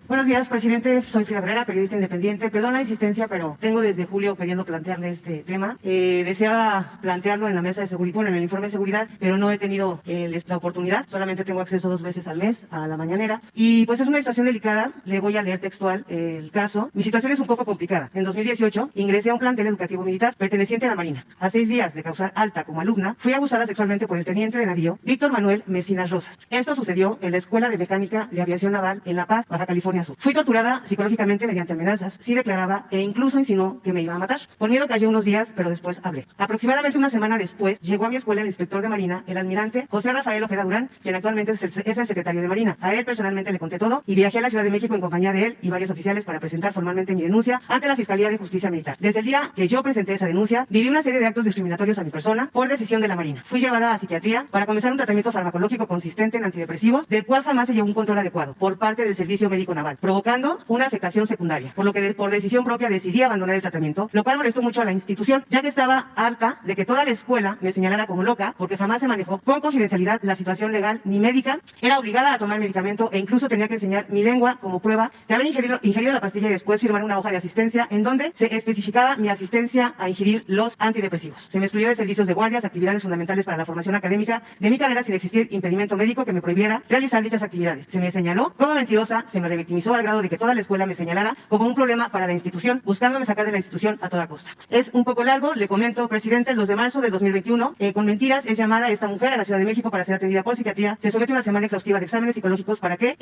Buenos días, presidente. Soy Frida Herrera, periodista independiente. Perdón la insistencia, pero tengo desde julio queriendo plantearle este tema. Deseaba plantearlo en la mesa de seguridad, bueno, en el informe de seguridad, pero no he tenido la oportunidad. Solamente tengo acceso 2 veces al mes a la mañanera. Y pues es una situación delicada. Le voy a leer textual el caso. Mi situación es un poco complicada. En 2018 ingresé a un plantel educativo militar perteneciente a la Marina. A 6 días de causar alta como alumna, fui abusada sexualmente por el teniente de navío Víctor Manuel Mecinas Rosas. Esto sucedió en la Escuela de Mecánica de Aviación Naval en La Paz, Baja California Sur. Fui torturada psicológicamente mediante amenazas, sí declaraba e incluso insinuó que me iba a matar. Por miedo callé unos días, pero después hablé. Aproximadamente una semana después, llegó a mi escuela el inspector de Marina, el almirante José Rafael Ojeda Durán, quien actualmente es el secretario de Marina. A él personalmente le conté todo y viajé a la Ciudad de México en compañía de él y varios oficiales para presentar formalmente mi denuncia ante la Fiscalía de Justicia Militar. Desde el día que yo presenté esa denuncia, viví una serie de actos discriminatorios a mi persona por decisión de la Marina. Fui llevada a psiquiatría para comenzar un tratamiento farmacológico consistente en antidepresivos, del cual jamás se llevó un control adecuado por parte del Servicio Médico Naval, provocando una afectación secundaria, por lo que por decisión propia decidí abandonar el tratamiento, lo cual molestó mucho a la institución, ya que estaba harta de que toda la escuela me señalara como loca, porque jamás se manejó con confidencialidad la situación legal ni médica, era obligada a tomar medicamento e incluso tenía que enseñar mi lengua como prueba de haber ingerido la pastilla y después firmar una hoja de asistencia en donde se especificaba mi asistencia a ingerir los antidepresivos. Se me excluyó de servicios de guardias, actividades fundamentales para la formación académica de mi carrera sin existir impedimento médico que me prohibiera realizar dichas actividades. Se me señaló como mentirosa, se me revictimizó al grado de que toda la escuela me señalara como un problema para la institución, buscándome sacar de la institución a toda costa. Es un poco largo, le comento, presidente, el 2 de marzo del 2021, con mentiras es llamada esta mujer a la Ciudad de México para ser atendida por psiquiatría. Se somete a una semana exhaustiva de exámenes psicológicos para que,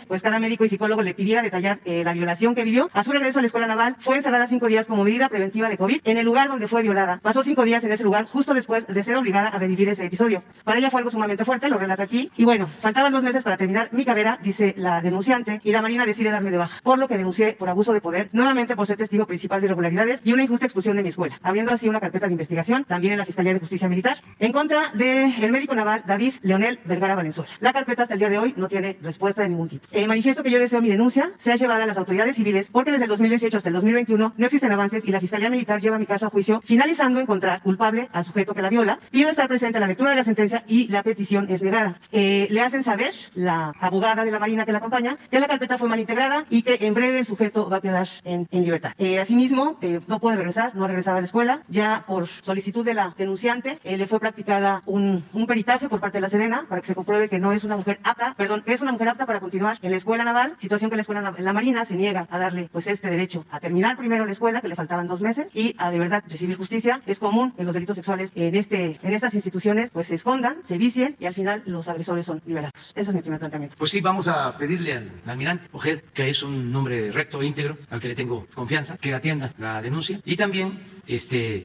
pues cada médico y psicólogo le pidiera detallar la violación que vivió. A su regreso a la escuela naval, fue encerrada 5 días como medida preventiva de COVID en el lugar donde fue violada. Pasó 5 días en ese lugar justo después de ser obligada a revivir ese episodio. Para ella fue algo sumamente fuerte, lo relata aquí. Y bueno, faltaban 2 meses para terminar mi carrera, dice la denunciante, y la Marina decide darme de baja, por lo que denuncié por abuso de poder, nuevamente por ser testigo principal de irregularidades y una injusta expulsión de mi escuela, abriendo así una carpeta de investigación, también en la Fiscalía de Justicia Militar, en contra del médico naval David Leonel Vergara Valenzuela. La carpeta hasta el día de hoy no tiene respuesta de ningún tipo. Manifiesto que yo deseo mi denuncia sea llevada a las autoridades civiles, porque desde el 2018 hasta el 2021 no existen avances y la Fiscalía Militar lleva mi caso a juicio, finalizando encontrar culpable al sujeto que la viola. Pido estar presente a la lectura de la sentencia y la petición es negada. Le hacen saber, la abogada de la Marina que la acompaña, que la carpeta esta fue mal integrada y que en breve el sujeto va a quedar en libertad. Asimismo, no puede regresar, no regresaba a la escuela, ya por solicitud de la denunciante le fue practicada un peritaje por parte de la Sedena para que se compruebe que no es una mujer apta, que es una mujer apta para continuar en la escuela naval, situación que la escuela en la Marina se niega a darle pues este derecho a terminar primero la escuela, que le faltaban 2 meses, y a de verdad recibir justicia. Es común en los delitos sexuales en estas instituciones pues se escondan, se vicien y al final los agresores son liberados. Ese es mi primer planteamiento. Pues sí, vamos a pedirle al almirante Ojed, que es un hombre recto e íntegro, al que le tengo confianza, que atienda la denuncia y también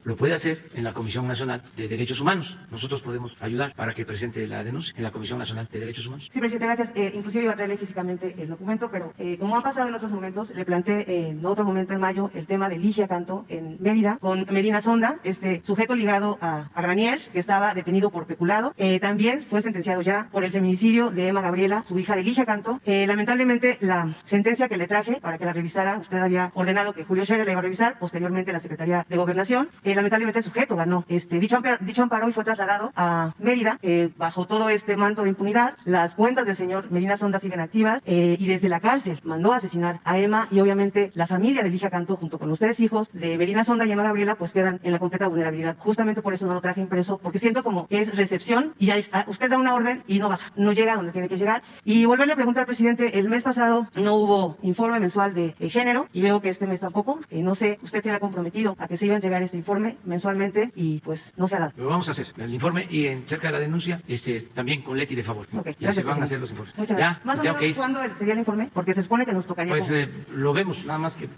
lo puede hacer en la Comisión Nacional de Derechos Humanos. Nosotros podemos ayudar para que presente la denuncia en la Comisión Nacional de Derechos Humanos. Sí, presidente, gracias. Inclusive iba a traerle físicamente el documento, pero como ha pasado en otros momentos, le planteé en otro momento en mayo el tema de Ligia Cantó en Mérida con Medina Sonda, sujeto ligado a Granier, que estaba detenido por peculado. También fue sentenciado ya por el feminicidio de Emma Gabriela, su hija de Ligia Cantó. Lamentablemente, la sentencia que le traje para que la revisara, usted había ordenado que Julio Scherer la iba a revisar, posteriormente la Secretaría de Gobernación. Lamentablemente el sujeto ganó. Dicho amparo y fue trasladado a Mérida bajo todo este manto de impunidad. Las cuentas del señor Medina Sonda siguen activas y desde la cárcel mandó a asesinar a Emma y obviamente la familia de Ligia Cantó junto con los 3 hijos de Medina Sonda y Emma Gabriela pues quedan en la completa vulnerabilidad. Justamente por eso no lo traje impreso, porque siento como que es recepción y ya está. Usted da una orden y no baja, no llega a donde tiene que llegar. Y volverle a preguntar al presidente, el mes pasado no hubo informe mensual de género y veo que este mes tampoco. No sé, usted se había comprometido a que se iba a entregar este informe mensualmente y pues no se ha dado. Lo vamos a hacer, el informe y cerca de la denuncia también con Leti de favor. Okay, ya se van a hacer los informes. Muchas gracias. Ya, ¿Más o menos cuándo sería el informe? Porque se supone que nos tocaría. Pues lo vemos nada más que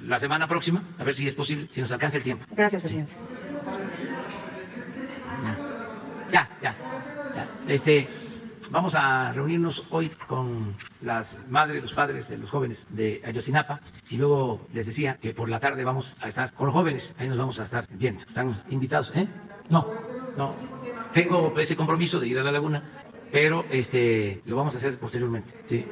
la semana próxima, a ver si es posible, si nos alcanza el tiempo. Gracias, presidente. Ya. Vamos a reunirnos hoy con las madres, los padres de los jóvenes de Ayotzinapa y luego les decía que por la tarde vamos a estar con los jóvenes, ahí nos vamos a estar viendo. ¿Están invitados? No. Tengo ese compromiso de ir a la laguna, pero lo vamos a hacer posteriormente. Sí,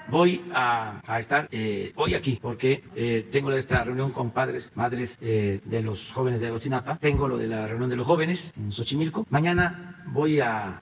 voy a estar hoy aquí porque tengo esta reunión con padres, madres de los jóvenes de Ayotzinapa. Tengo lo de la reunión de los jóvenes en Xochimilco. Mañana voy a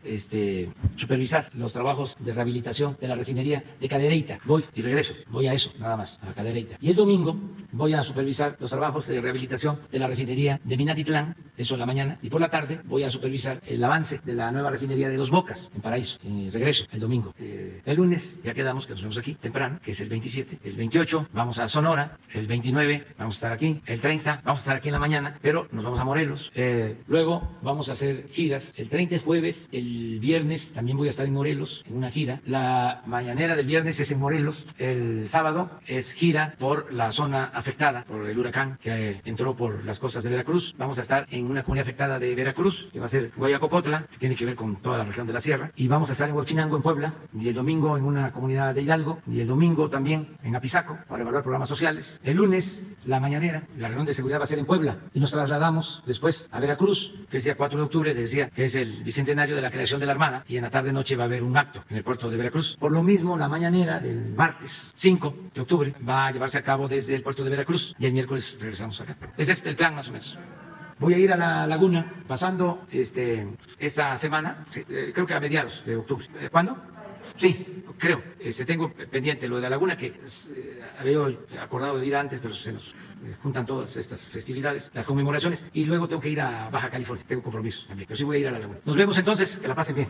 supervisar los trabajos de rehabilitación de la refinería de Cadereyta. Voy y regreso. Voy a eso, nada más, a Cadereyta. Y el domingo voy a supervisar los trabajos de rehabilitación de la refinería de Minatitlán, eso en la mañana. Y por la tarde voy a supervisar el avance de la nueva refinería de Dos Bocas, en Paraíso. Regreso el domingo. El lunes ya quedamos que nos vemos aquí temprano, que es el 27. El 28 vamos a Sonora. El 29 vamos a estar aquí. El 30 vamos a estar aquí en la mañana, pero nos vamos a Morelos. Luego vamos a hacer giras. El 30 es jueves. El viernes también voy a estar en Morelos en una gira. La mañanera del viernes es en Morelos. El sábado es gira por la zona afectada por el huracán que entró por las costas de Veracruz. Vamos a estar en una comunidad afectada de Veracruz, que va a ser Guayacocotla, que tiene que ver con toda la región de la sierra. Y vamos a estar en Huachinango, en Puebla. Y el domingo en una comunidad de Hidalgo. Y el domingo también en Apizaco para evaluar programas sociales. El lunes, la mañanera, la reunión de seguridad va a ser en Puebla. Y nos trasladamos después a Veracruz, que es el día 4 de octubre, les decía, que es el bicentenario de la creación de la Armada. Y en la tarde-noche va a haber un acto en el puerto de Veracruz. Por lo mismo, la mañanera del martes 5 de octubre va a llevarse a cabo desde el puerto de Veracruz. Y el miércoles regresamos acá. Ese es el plan más o menos. Voy a ir a la laguna pasando esta semana, creo que a mediados de octubre. ¿Cuándo? Sí, creo. Tengo pendiente lo de la laguna, que había acordado de ir antes, pero se nos juntan todas estas festividades, las conmemoraciones, y luego tengo que ir a Baja California. Tengo compromisos también, pero sí voy a ir a la laguna. Nos vemos entonces, que la pasen bien.